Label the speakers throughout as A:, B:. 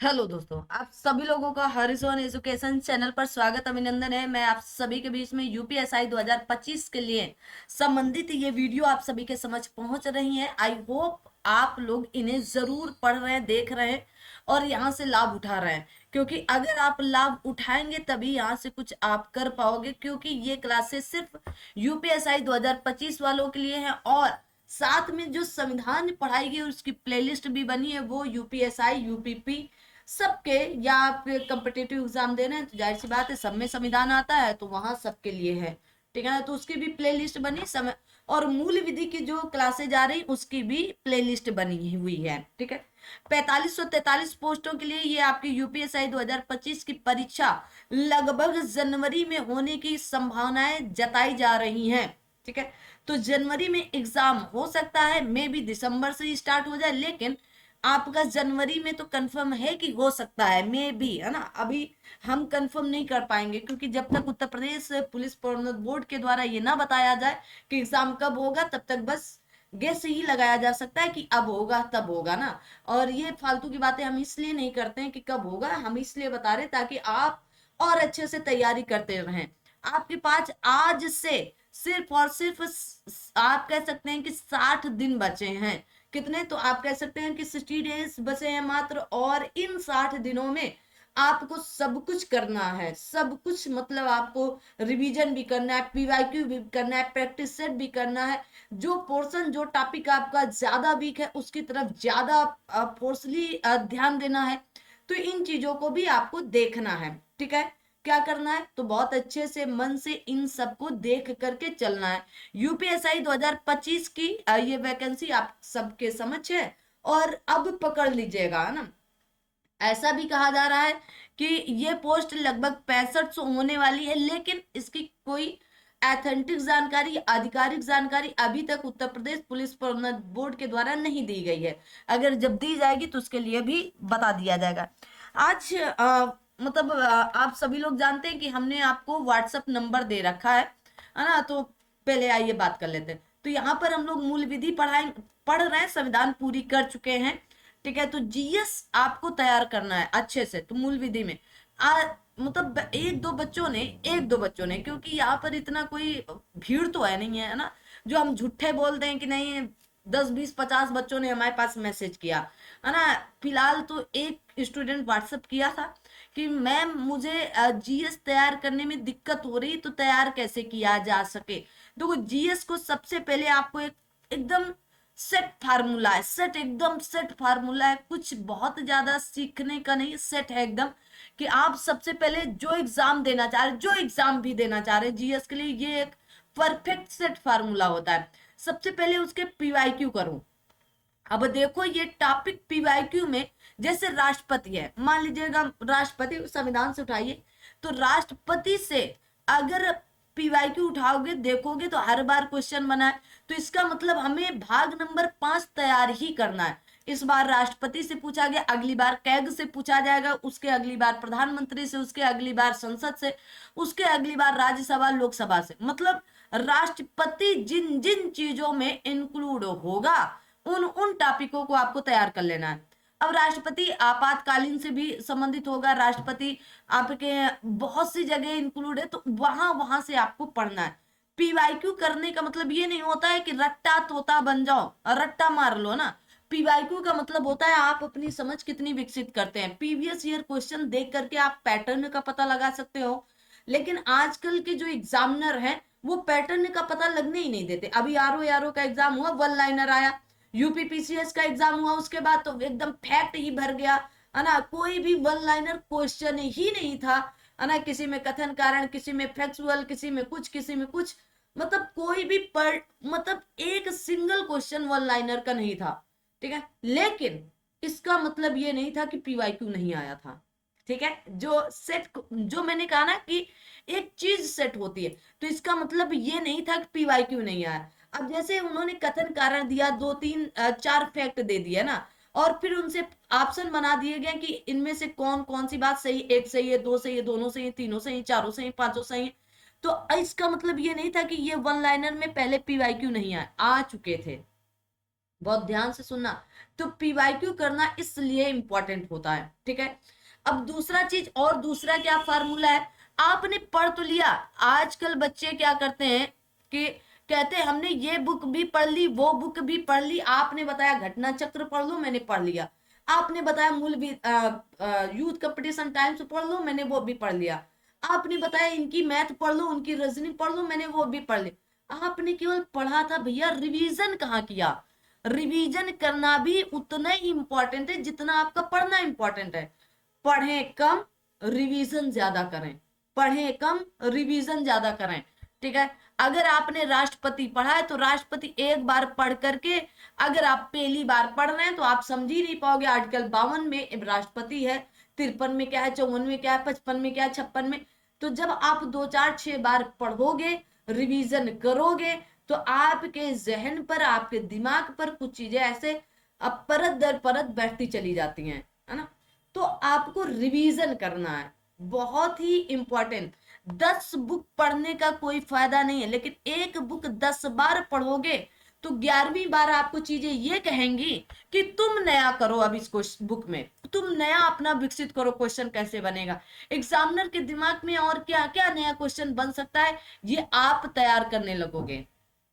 A: Hello दोस्तों, आप सभी लोगों का हरिजोन एजुकेशन चैनल पर स्वागत अभिनंदन है। मैं आप सभी के बीच में यूपीएसआई 2025 के लिए संबंधित ये वीडियो आप सभी के समझ पहुंच रही है। आई होप आप लोग इन्हें जरूर पढ़ रहे हैं, देख रहे हैं और यहाँ से लाभ उठा रहे हैं, क्योंकि अगर आप लाभ उठाएंगे तभी यहाँ से कुछ आप कर पाओगे। क्योंकि ये क्लासेस सिर्फ यूपीएसआई 2025 वालों के लिए है और साथ में जो संविधान पढ़ाई गई उसकी प्लेलिस्ट भी बनी है, वो यूपीएसआई यूपीपी सबके, या आप कम्पिटेटिव एग्जाम दे रहे हैं तो जाहिर सी बात है सब में संविधान आता है, तो वहां सबके लिए है। ठीक है ना, तो उसकी भी प्ले लिस्ट बनी समय, और मूल विधि की जो क्लासेज जा रही उसकी भी प्ले लिस्ट बनी हुई है। ठीक है, 4543 पोस्टों के लिए ये आपकी यूपीएसआई 2025 की परीक्षा लगभग जनवरी में होने की संभावनाएं जताई जा रही हैं। ठीक है, तो जनवरी में एग्जाम हो सकता है, मे भी दिसंबर से ही स्टार्ट हो जाए, लेकिन आपका जनवरी में तो कंफर्म है कि हो सकता है, मे भी, है ना। अभी हम कंफर्म नहीं कर पाएंगे, क्योंकि जब तक उत्तर प्रदेश पुलिस प्रोन्नत बोर्ड के द्वारा ये ना बताया जाए कि एग्जाम कब होगा, तब तक बस गेस ही लगाया जा सकता है कि अब होगा तब होगा ना। और ये फालतू की बातें हम इसलिए नहीं करते हैं कि कब होगा, हम इसलिए बता रहे ताकि आप और अच्छे से तैयारी करते रहें। आपके पास आज से सिर्फ और सिर्फ आप कह सकते हैं कि 60 दिन बचे हैं। कितने, तो आप कह सकते हैं कि 60 डेज बचे हैं मात्र, और इन 60 दिनों में आपको सब कुछ करना है। सब कुछ मतलब आपको रिवीजन भी करना है, पीवाईक्यू भी करना है, प्रैक्टिस सेट भी करना है। जो पोर्शन, जो टॉपिक आपका ज्यादा वीक है उसकी तरफ ज्यादा फोर्सली ध्यान देना है। तो इन चीजों को भी आपको देखना है। ठीक है, क्या करना है, तो बहुत अच्छे से मन से इन सबको देख करके चलना है। यूपीएसआई 2025 की ये वैकेंसी आप सबके समक्ष है, और अब पकड़ लीजिएगा, है ना। ऐसा भी कहा जा रहा है कि ये पोस्ट लगभग 6500 होने वाली है, लेकिन इसकी कोई एथेंटिक जानकारी, आधिकारिक जानकारी अभी तक उत्तर प्रदेश पुलिस प्रोन्नत बोर्ड के द्वारा नहीं दी गई है। अगर जब दी जाएगी तो उसके लिए भी बता दिया जाएगा। आज मतलब आप सभी लोग जानते हैं कि हमने आपको व्हाट्सएप नंबर दे रखा है ना। तो पहले आइए बात कर लेते हैं। तो यहाँ पर हम लोग मूल विधि पढ़ रहे हैं, संविधान पूरी कर चुके हैं। ठीक है, तो जीएस आपको तैयार करना है अच्छे से। तो मूल विधि में मतलब एक दो बच्चों ने, क्योंकि यहाँ पर इतना कोई भीड़ तो है नहीं, है ना, जो हम झूठे बोलते हैं कि नहीं 10 20 50 बच्चों ने हमारे पास मैसेज किया, है ना। फिलहाल तो एक स्टूडेंट व्हाट्सएप किया था कि मैम मुझे जीएस तैयार करने में दिक्कत हो रही, तो तैयार कैसे किया जा सके। देखो, जीएस को सबसे पहले आपको एकदम सेट फार्मूला है, सेट एकदम सेट फार्मूला है, कुछ बहुत ज्यादा सीखने का नहीं, सेट है एकदम। कि आप सबसे पहले जो एग्जाम देना चाह रहे, जो एग्जाम भी देना चाह रहे जीएस के लिए, ये एक परफेक्ट सेट फार्मूला होता है। सबसे पहले उसके पीवाईक्यू करो। अब देखो ये टॉपिक पीवाईक्यू में, जैसे राष्ट्रपति है, मान लीजिएगा राष्ट्रपति, संविधान से उठाइए, तो राष्ट्रपति से अगर पीवाईक्यू उठाओगे, देखोगे तो हर बार क्वेश्चन बना है। तो इसका मतलब हमें भाग नंबर 5 तैयार ही करना है। इस बार राष्ट्रपति से पूछा गया, अगली बार कैग से पूछा जाएगा, उसके अगली बार प्रधानमंत्री से, उसके अगली बार संसद से, उसके अगली बार राज्यसभा लोकसभा से। मतलब राष्ट्रपति जिन जिन चीजों में इंक्लूड होगा, उन उन टॉपिकों को आपको तैयार कर लेना है। अब राष्ट्रपति आपातकालीन से भी संबंधित होगा, राष्ट्रपति आपके बहुत सी जगह इंक्लूड है, तो वहां वहां से आपको पढ़ना है। पीवाईक्यू करने का मतलब ये नहीं होता है कि रट्टा तोता बन जाओ और रट्टा मार लो ना। पीवाईक्यू का मतलब होता है आप अपनी समझ कितनी विकसित करते हैं। प्रीवियस ईयर क्वेश्चन देख करके आप पैटर्न का पता लगा सकते हो, लेकिन आजकल के जो एग्जामिनर हैं वो पैटर्न का पता लगने ही नहीं देते। अभी आरओ का एग्जाम हुआ, वन लाइनर आया। यूपीपीसीएस का एग्जाम हुआ, उसके बाद तो एकदम फैक्ट ही भर गया, है ना। कोई भी वन लाइनर क्वेश्चन ही नहीं था, है ना। किसी में कथन कारण, किसी में फैक्चुअल, किसी में कुछ, किसी में कुछ, मतलब कोई भी मतलब एक सिंगल क्वेश्चन वन लाइनर का नहीं था। ठीक है, लेकिन इसका मतलब ये नहीं था कि पीवाईक्यू नहीं आया था। ठीक है, जो सेट, जो मैंने कहा ना कि एक चीज सेट होती है, तो इसका मतलब ये नहीं था कि पीवाईक्यू नहीं आया। अब जैसे उन्होंने कथन कारण दिया, दो तीन चार फैक्ट दे दिया ना, और फिर उनसे ऑप्शन बना दिए गए कि इनमें से कौन कौन सी बात सही, एक सही है, दो सही है, दोनों सही है, तीनों सही है, चारों सही है, पांचों सही है। तो इसका मतलब ये नहीं था कि ये वन लाइनर में पहले पीवाईक्यू नहीं आए, आ चुके थे। बहुत ध्यान से सुनना। तो पीवाईक्यू करना इसलिए इंपॉर्टेंट होता है, ठीक है। अब दूसरा चीज, और दूसरा क्या फार्मूला है, आपने पढ़ तो लिया। आजकल बच्चे क्या करते हैं कि कहते हैं हमने ये बुक भी पढ़ ली, वो बुक भी पढ़ ली, आपने बताया घटना चक्र पढ़ लो, मैंने पढ़ लिया। आपने बताया मूल भी यूथ कंपटीशन टाइम्स पढ़ लो, मैंने वो भी पढ़ लिया। आपने बताया इनकी मैथ पढ़ लो, उनकी रीजनिंग पढ़ लो, मैंने वो भी पढ़ लिया। आपने केवल पढ़ा था भैया, रिवीजन कहाँ किया। रिवीजन करना भी उतना ही इंपॉर्टेंट है जितना आपका पढ़ना इंपॉर्टेंट है। पढ़ें कम, रिवीजन ज्यादा करें। पढ़ें कम, रिवीजन ज्यादा करें, ठीक है। अगर आपने राष्ट्रपति पढ़ा है तो राष्ट्रपति एक बार पढ़ करके, अगर आप पहली बार पढ़ रहे हैं तो आप समझ ही नहीं पाओगे। आर्टिकल 52 में राष्ट्रपति है, 53 में क्या है, 54 में क्या है, 55 में क्या है, 56 में। तो जब आप 2 4 6 बार पढ़ोगे, रिवीजन करोगे, तो आपके जहन पर, आपके दिमाग पर कुछ चीजें ऐसे अब परत दर परत बैठती चली जाती हैं, है ना। तो आपको रिवीजन करना है, बहुत ही इंपॉर्टेंट। 10 बुक पढ़ने का कोई फायदा नहीं है, लेकिन एक बुक 10 बार पढ़ोगे तो 11वीं बार आपको चीजें ये कहेंगी कि तुम नया करो। अब इसको बुक में तुम नया अपना विकसित करो, क्वेश्चन कैसे बनेगा, एग्जामिनर के दिमाग में और क्या क्या नया क्वेश्चन बन सकता है, ये आप तैयार करने लगोगे,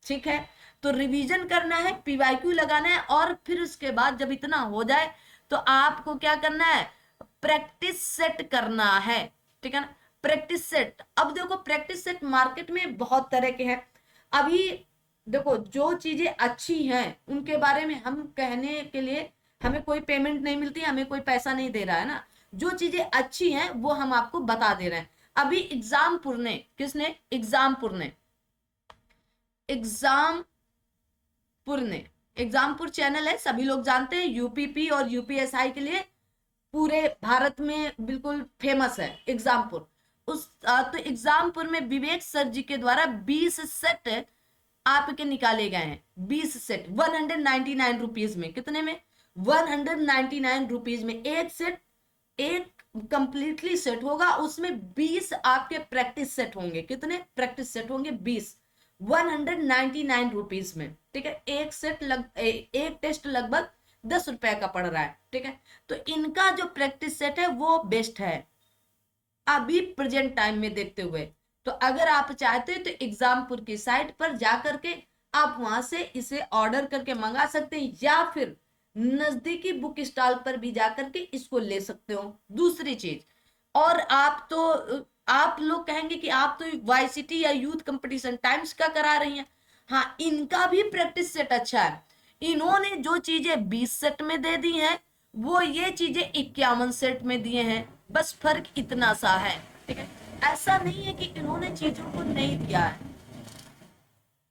A: ठीक है। तो रिवीजन करना है, पीवाईक्यू लगाना है, और फिर उसके बाद जब इतना हो जाए तो आपको क्या करना है, प्रैक्टिस सेट करना है, ठीक है ना। प्रैक्टिस सेट, अब देखो प्रैक्टिस सेट मार्केट में बहुत तरह के हैं। अभी देखो जो चीजें अच्छी हैं उनके बारे में हम कहने के लिए हमें कोई पेमेंट नहीं मिलती, हमें कोई पैसा नहीं दे रहा है ना। जो चीजें अच्छी हैं वो हम आपको बता दे रहे हैं। अभी एग्जामपुर ने, किसने, एग्जामपुर ने, एग्जामपुर ने, एग्जामपुर चैनल है, सभी लोग जानते हैं, यूपीपी और यूपीएसआई के लिए पूरे भारत में बिल्कुल फेमस है एग्जामपुर। तो एग्जामपुर में विवेक सर जी के द्वारा 20 सेट आपके निकाले गए हैं। 20 सेट 199 रुपीज में, कितने में, 199 रुपीज में एक सेट, एक कंप्लीटली सेट होगा, उसमें 20 आपके प्रैक्टिस सेट होंगे। कितने प्रैक्टिस सेट होंगे, 20, 199 रुपीज में, ठीक है। एक सेट एक टेस्ट लगभग 10 रुपए का पड़ रहा है, ठीक है। तो इनका जो प्रैक्टिस सेट है वो बेस्ट है अभी प्रेजेंट टाइम में देखते हुए। तो अगर आप चाहते हैं तो एग्जामपुर की साइट पर जाकर के आप वहां से इसे ऑर्डर करके मंगा सकते हैं, या फिर नजदीकी बुक स्टॉल पर भी जाकर के इसको ले सकते हो। दूसरी चीज, और आप लोग कहेंगे कि आप तो वाईसीटी या यूथ कंपटीशन टाइम्स का करा रही हैं। हाँ, इनका भी प्रैक्टिस सेट अच्छा है। इन्होंने जो चीजें 20 सेट में दे दी हैं, वो ये चीजें 51 सेट में दिए हैं, बस फर्क इतना सा है, ठीक है। ऐसा नहीं है कि इन्होंने चीजों को नहीं दिया है,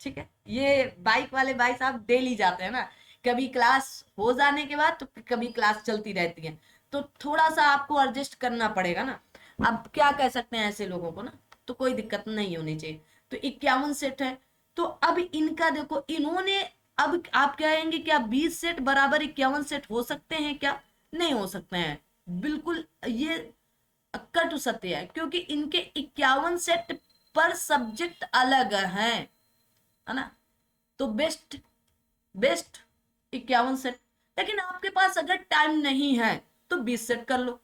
A: ठीक है। ये बाइक वाले भाई साहब डेली जाते हैं ना, कभी क्लास हो जाने के बाद तो कभी क्लास चलती रहती है, तो थोड़ा सा आपको एडजस्ट करना पड़ेगा ना। अब क्या कह सकते हैं ऐसे लोगों को ना, तो कोई दिक्कत नहीं होनी चाहिए। तो 51 सेट है। तो अब इनका देखो, इन्होंने, अब आप कहेंगे क्या 20 सेट बराबर 51 सेट हो सकते हैं क्या, नहीं हो सकते हैं, बिल्कुल ये कट सत्य है, क्योंकि इनके 51 सेट पर सब्जेक्ट अलग है ना। तो बेस्ट बेस्ट 51 सेट। लेकिन आपके पास अगर टाइम नहीं है तो 20 सेट कर लो,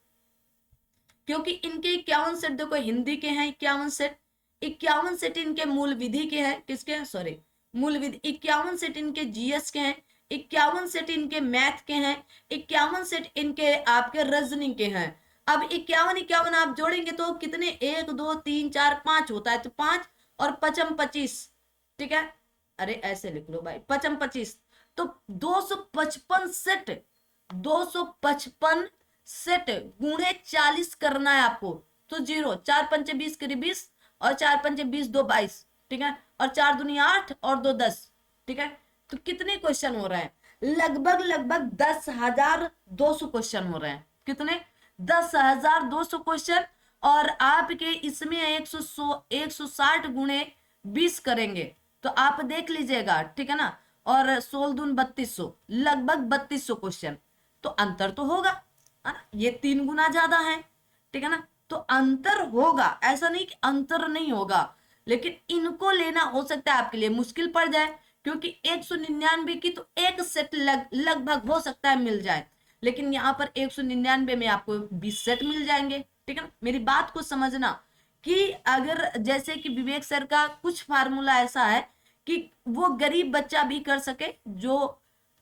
A: क्योंकि इनके 51 सेट देखो, हिंदी के हैं 51 सेट, 51 सेट इनके मूल विधि के हैं, किसके हैं, सॉरी, मूल विधि, 51 सेट इनके जीएस के हैं, 51 सेट इनके मैथ के हैं, 51 सेट इनके आपके रीजनिंग के हैं। अब 51 51 आप जोड़ेंगे तो कितने, 1 2 3 4 5 होता है, तो 5 और 55 25, ठीक है। अरे ऐसे लिख लो भाई, 55 25, तो 255 सेट, 255 सेट गुणे 40 करना है आपको। तो 0, 4 5 20 करीब 20, और 4 5 20 2 22, ठीक है, और 4 दूनी 8 और 2 10, ठीक है। तो कितने क्वेश्चन हो रहे हैं, लगभग लगभग 10,200 क्वेश्चन हो रहे हैं। कितने, 10,200 क्वेश्चन। और आपके इसमें 160 गुणे 20 करेंगे तो आप देख लीजिएगा, ठीक है ना। और 16 दून 3200, लगभग 3200 क्वेश्चन। तो अंतर तो होगा, है ना, ये 3 गुना ज्यादा है, ठीक है ना। तो अंतर होगा, ऐसा नहीं कि अंतर नहीं होगा, लेकिन इनको लेना हो सकता है आपके लिए मुश्किल पड़ जाए, क्योंकि 199 की तो एक सेट लगभग हो सकता है मिल जाए, लेकिन यहाँ पर 199 में आपको 20 सेट मिल जाएंगे। ठीक है ना, मेरी बात को समझना कि अगर जैसे कि विवेक सर का कुछ फार्मूला ऐसा है कि वो गरीब बच्चा भी कर सके जो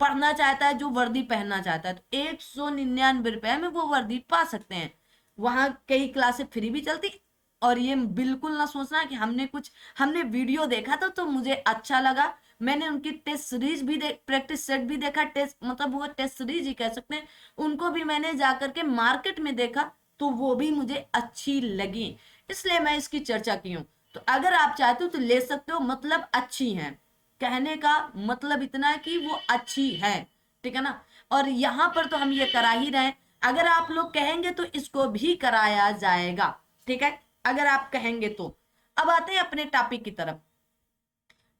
A: पढ़ना चाहता है, जो वर्दी पहनना चाहता है, तो 199 रुपए में वो वर्दी पा सकते हैं। वहां कई क्लासेस फ्री भी चलती। और ये बिल्कुल ना सोचना कि हमने वीडियो देखा था तो मुझे अच्छा लगा, मैंने उनकी टेस्ट सीरीज भी प्रैक्टिस सेट भी देखा, टेस्ट मतलब वो टेस्ट सीरीज ही कह सकते हैं, उनको भी मैंने जाकर के मार्केट में देखा तो वो भी मुझे अच्छी लगी, इसलिए मैं इसकी चर्चा की हूँ। तो अगर आप चाहते हो तो ले सकते हो, मतलब अच्छी है, कहने का मतलब इतना है कि वो अच्छी है। ठीक है ना, और यहाँ पर तो हम ये करा ही रहे, अगर आप लोग कहेंगे तो इसको भी कराया जाएगा। ठीक है, अगर आप कहेंगे तो। अब आते हैं अपने टॉपिक की तरफ।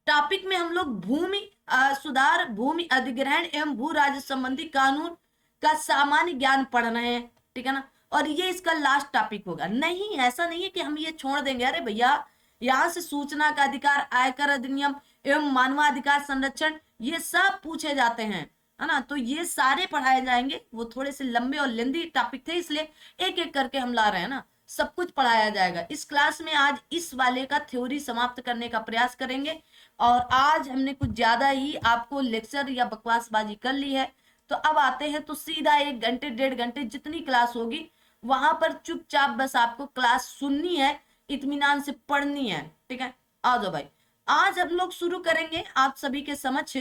A: टॉपिक में हम लोग भूमि सुधार, भूमि अधिग्रहण एवं भू राज्य संबंधी कानून का सामान्य ज्ञान पढ़ रहे हैं। ठीक है ना, और ये इसका लास्ट टॉपिक होगा। नहीं, ऐसा नहीं है कि हम ये छोड़ देंगे, अरे भैया यहाँ से सूचना का अधिकार, आयकर अधिनियम एवं मानवाधिकार संरक्षण ये सब पूछे जाते हैं, है ना, तो ये सारे पढ़ाए जाएंगे। वो थोड़े से लंबे और लेंदी टॉपिक थे, इसलिए एक एक करके हम ला रहे हैं ना, सब कुछ पढ़ाया जाएगा इस क्लास में। आज इस वाले का थ्योरी समाप्त करने का प्रयास करेंगे, और आज हमने कुछ ज्यादा ही आपको लेक्चर या बकवासबाजी कर ली है। तो अब आते हैं तो सीधा 1 घंटे 1.5 घंटे जितनी क्लास होगी वहां पर चुपचाप बस आपको क्लास सुननी है, इत्मीनान से पढ़नी है। ठीक है, आ जाओ भाई, आज हम लोग शुरू करेंगे आप सभी के समक्ष।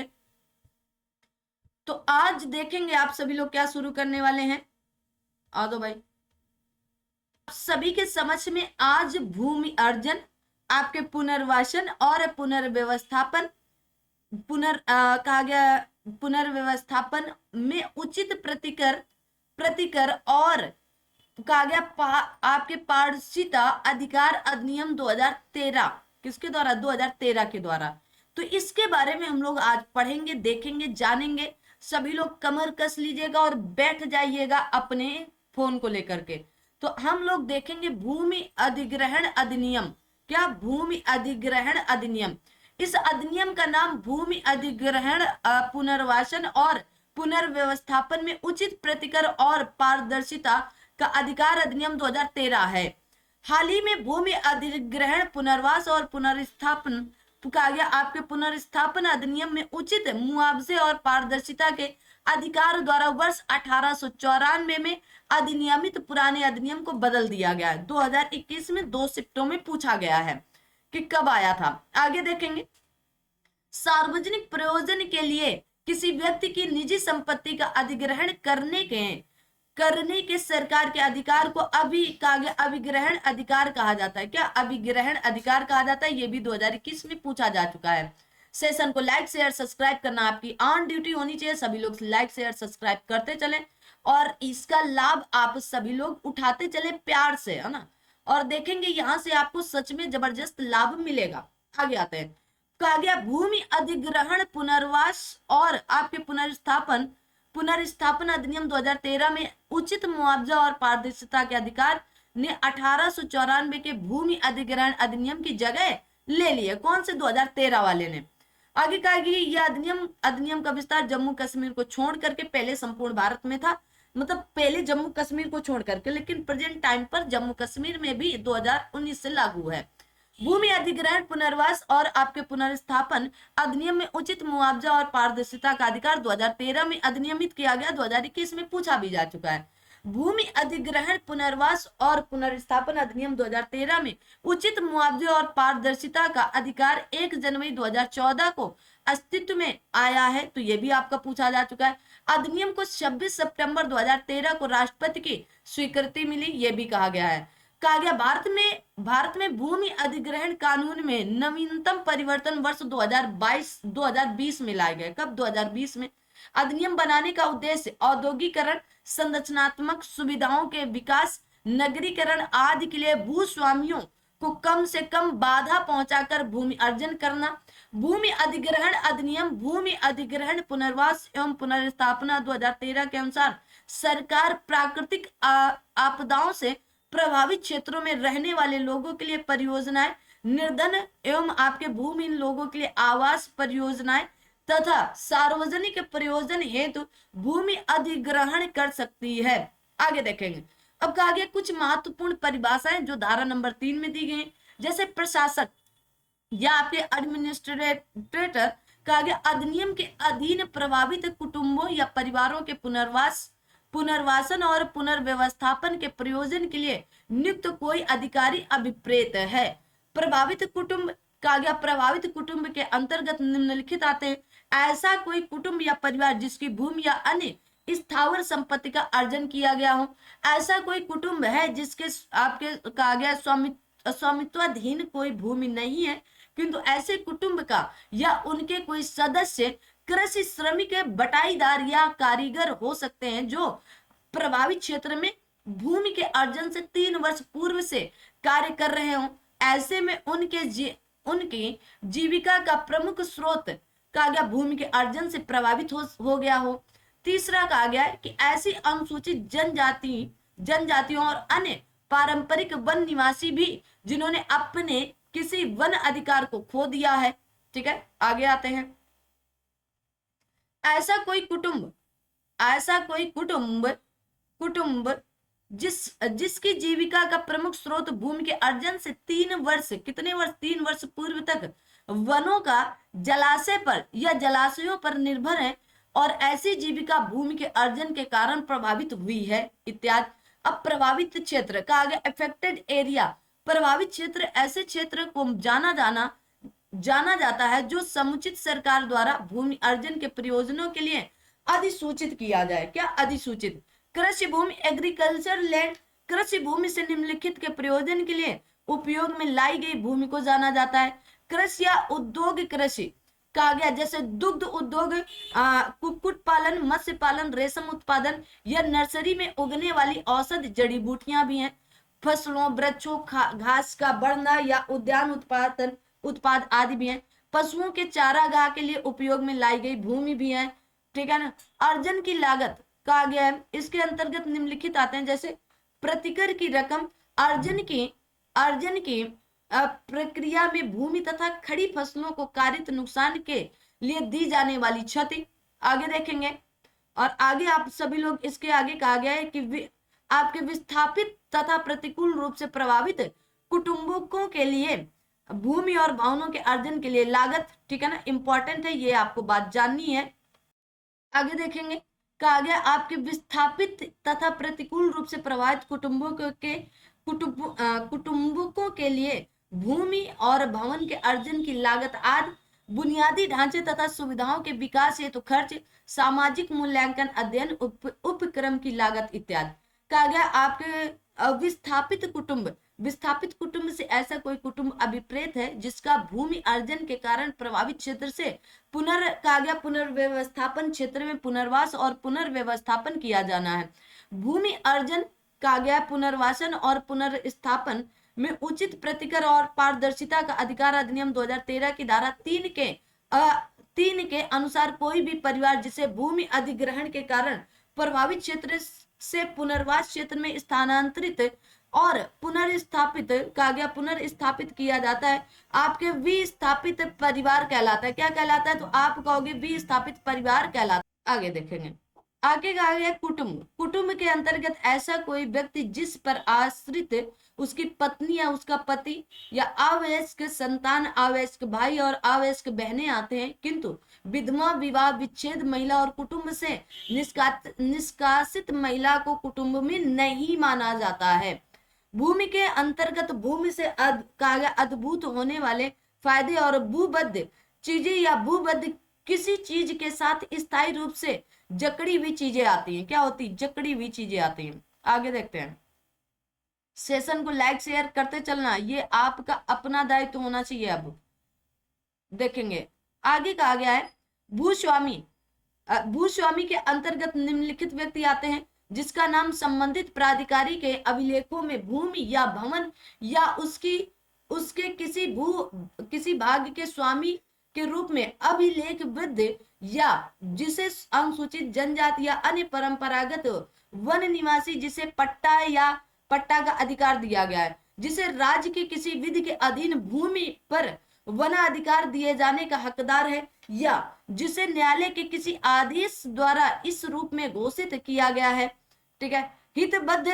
A: तो आज देखेंगे आप सभी लोग क्या शुरू करने वाले हैं। आ जाओ भाई, सभी के समक्ष में आज भूमि अर्जन, आपके पुनर्वासन और पुनर्व्यवस्थापन, कहा गया पुनर्व्यवस्थापन में उचित प्रतिकर और कहा गया आपके पारदर्शिता अधिकार अधिनियम 2013, किसके द्वारा, 2013 के द्वारा। तो इसके बारे में हम लोग आज पढ़ेंगे, देखेंगे, जानेंगे। सभी लोग कमर कस लीजिएगा और बैठ जाइएगा अपने फोन को लेकर के। तो हम लोग देखेंगे भूमि अधिग्रहण अधिनियम। क्या, भूमि अधिग्रहण अधिनियम। इस अधिनियम का नाम भूमि अधिग्रहण पुनर्वासन और पुनर्व्यवस्थापन में उचित प्रतिकर और पारदर्शिता का अधिकार अधिनियम 2013 है। हाल ही में भूमि अधिग्रहण पुनर्वास और पुनर्स्थापन कहा गया आपके पुनर्स्थापन अधिनियम में उचित मुआवजे और पारदर्शिता के अधिकार द्वारा वर्ष 1894 में अधिनियमित पुराने अधिनियम को बदल दिया गया है। 2021 में 2 शिफ्टों में पूछा गया है कि कब आया था। आगे देखेंगे, सार्वजनिक प्रयोजन के लिए किसी व्यक्ति की निजी संपत्ति का अधिग्रहण करने के सरकार के अधिकार को अभिग्रहण अधिकार कहा जाता है। क्या, अभिग्रहण अधिकार कहा जाता है। ये भी 2021 में पूछा जा चुका है। सेशन को लाइक शेयर सब्सक्राइब करना आपकी ऑन ड्यूटी होनी चाहिए। सभी लोग लाइक शेयर सब्सक्राइब करते चलें और इसका लाभ आप सभी लोग उठाते चले प्यार से, है ना। और देखेंगे यहाँ से आपको सच में जबरदस्त लाभ मिलेगा। आगे आते हैं, कहा गया भूमि अधिग्रहण पुनर्वास और आपके पुनर्स्थापन अधिनियम 2013 में उचित मुआवजा और पारदर्शिता के अधिकार ने 1894 के भूमि अधिग्रहण अधिनियम की जगह ले लिए। कौन से, 2013 वाले ने। आगे कहा कि यह अधिनियम का विस्तार जम्मू कश्मीर को छोड़ करके, पहले संपूर्ण भारत में था, मतलब पहले जम्मू कश्मीर को छोड़ करके, लेकिन प्रेजेंट टाइम पर जम्मू कश्मीर में भी 2019 से लागू है। भूमि अधिग्रहण पुनर्वास और आपके पुनर्स्थापन अधिनियम में उचित मुआवजा और पारदर्शिता का अधिकार 2013 में अधिनियमित किया गया। 2021 में पूछा भी जा चुका है। भूमि अधिग्रहण पुनर्वास और पुनर्स्थापन अधिनियम 2013 में उचित मुआवजे और पारदर्शिता का अधिकार 1 जनवरी 2014 को अस्तित्व में आया है। तो ये भी आपका पूछा जा चुका है। अधिनियम को 26 सितंबर 2013 को राष्ट्रपति की स्वीकृति मिली, ये भी कहा गया है। कहा गया भारत में भूमि अधिग्रहण कानून में नवीनतम परिवर्तन वर्ष 2020 में लाए गए। कब, 2020 में। अधिनियम बनाने का उद्देश्य औद्योगिकरण, संरचनात्मक सुविधाओं के विकास, नगरीकरण आदि के लिए भूस्वामियों को कम से कम बाधा पहुंचाकर भूमि अर्जन करना। भूमि अधिग्रहण अधिनियम भूमि अधिग्रहण पुनर्वास एवं पुनर्स्थापना 2013 के अनुसार सरकार प्राकृतिक आपदाओं से प्रभावित क्षेत्रों में रहने वाले लोगों के लिए परियोजनाएं निर्धन एवं आपके भूमिहीन लोगों के लिए आवास परियोजनाएं तथा सार्वजनिक प्रयोजन हेतु भूमि अधिग्रहण कर सकती है। आगे देखेंगे। अब कहा गया कुछ महत्वपूर्ण परिभाषाएं जो धारा नंबर 3 में दी गई हैं। जैसे प्रशासक या आपके एडमिनिस्ट्रेटर कहा गया अधिनियम के अधीन प्रभावित कुटुंबों या परिवारों के पुनर्वासन और पुनर्व्यवस्थापन के प्रयोजन के लिए नियुक्त कोई अधिकारी अभिप्रेत है। प्रभावित कुटुंब कहा गया प्रभावित कुटुंब के अंतर्गत निम्नलिखित आते हैं। ऐसा कोई कुटुंब या परिवार जिसकी भूमि या अन्य स्थावर संपत्ति का अर्जन किया गया हो। ऐसा कोई कुटुंब है जिसके आपके कहा गया स्वामित्वाधीन कोई भूमि नहीं है, किंतु ऐसे कुटुंब का या उनके कोई सदस्य कृषि श्रमिक बटाईदार या कारीगर हो सकते हैं जो प्रभावित क्षेत्र में भूमि के अर्जन से 3 वर्ष पूर्व से कार्य कर रहे हो। ऐसे में उनकी जीविका का प्रमुख स्रोत कहा गया भूमि के अर्जन से प्रभावित हो गया हो। तीसरा कहा गया है कि ऐसी अनुसूचित जनजातियों और अन्य पारंपरिक वन निवासी भी जिन्होंने अपने किसी वन अधिकार को खो दिया है। ठीक है, आगे आते हैं। ऐसा कोई कुटुंब जिसकी जीविका का प्रमुख स्रोत भूमि के अर्जन से 3 वर्ष 3 वर्ष पूर्व तक वनों का जलाशय पर या जलाशयों पर निर्भर है और ऐसी जीविका भूमि के अर्जन के कारण प्रभावित हुई है इत्यादि। अब प्रभावित क्षेत्र का आगे अफेक्टेड एरिया। प्रभावित क्षेत्र ऐसे क्षेत्र को जाना जाता है जो समुचित सरकार द्वारा भूमि अर्जन के प्रयोजनों के लिए अधिसूचित किया जाए। क्या अधिसूचित? कृषि भूमि एग्रीकल्चर लैंड। कृषि भूमि से निम्नलिखित के प्रयोजन के लिए उपयोग में लाई गई भूमि को जाना जाता है। कृषि या उद्योग कृषि कहा गया जैसे दुग्ध उद्योग, कुक्कुट पालन, मत्स्य पालन, रेशम उत्पादन या नर्सरी में उगने वाली औषध जड़ी बूटियां भी हैं। फसलों, वृक्षों, घास का बढ़ना या उद्यान उत्पाद आदि भी हैं। पशुओं के चारागाह के लिए उपयोग में लाई गई भूमि भी है। ठीक है ना। अर्जन की लागत कहा गया है, इसके अंतर्गत निम्नलिखित आते हैं जैसे प्रतिकर की रकम, अर्जन की प्रक्रिया में भूमि तथा खड़ी फसलों को कारित नुकसान के लिए दी जाने वाली क्षति। आगे देखेंगे। और आगे आप सभी लोग इसके आगे कहा गया है कि आपके विस्थापित तथा प्रतिकूल रूप से प्रभावित कुटुंबों के लिए भूमि और भवनों के अर्जन के लिए लागत। ठीक है ना, इंपॉर्टेंट है, ये आपको बात जाननी है। आगे देखेंगे। कहा गया आपके विस्थापित तथा प्रतिकूल रूप से प्रभावित कुटुंबों के लिए भूमि और भवन के अर्जन की लागत आदि, बुनियादी ढांचे तथा सुविधाओं के विकास हेतु खर्च, सामाजिक मूल्यांकन, अध्ययन, उपक्रम की लागत इत्यादि। कहा गया आपके विस्थापित कुटुंब से ऐसा कोई कुटुंब अभिप्रेत है जिसका भूमि अर्जन के कारण प्रभावित क्षेत्र से पुनर्व्यवस्थापन क्षेत्र में पुनर्वास और पुनर्व्यवस्थापन किया जाना है। भूमि अर्जन कहा गया पुनर्वासन और पुनर्स्थापन में उचित प्रतिकर और पारदर्शिता का अधिकार अधिनियम 2013 की धारा 3 के अनुसार कोई भी परिवार जिसे भूमि अधिग्रहण के कारण प्रभावित क्षेत्र से पुनर्वास क्षेत्र में स्थानांतरित और पुनर्स्थापित किया जाता है, आपके विस्थापित परिवार कहलाता है। क्या कहलाता है? तो आप कहोगे विस्थापित परिवार कहलाता है। आगे देखेंगे। आगे कहा गया कुटुंब के अंतर्गत ऐसा कोई व्यक्ति जिस पर आश्रित उसकी पत्नी या उसका पति या अवयस्क संतान, अवयस्क भाई और अवयस्क बहनें आते हैं, किंतु विधवा, विवाह विच्छेद महिला और कुटुंब से निष्कासित महिला को कुटुंब में नहीं माना जाता है। भूमि के अंतर्गत भूमि से कहा गया अद्भुत होने वाले फायदे और भूबद्ध चीजें या भूबद्ध किसी चीज के साथ स्थायी रूप से जकड़ी हुई चीजें आती हैं। क्या होती? जकड़ी हुई चीजें आती हैं। आगे देखते हैं। सेशन को लाइक शेयर करते चलना, ये आपका अपना दायित्व होना चाहिए। अब देखेंगे। आगे कहा गया है भूस्वामी के अंतर्गत निम्नलिखित व्यक्ति आते हैं जिसका नाम संबंधित प्राधिकारी के अभिलेखों में भूमि या भवन या उसके किसी भाग के स्वामी के रूप में अभिलेखबद्ध या जिसे अनुसूचित जनजाति या अन्य परंपरागत वन निवासी जिसे पट्टा का अधिकार दिया गया है, जिसे राज्य की किसी विधि के अधीन भूमि पर वनाधिकार दिए जाने का हकदार है, या जिसे न्यायालय के किसी आदेश द्वारा इस रूप में घोषित किया गया है। ठीक है। हितबद्ध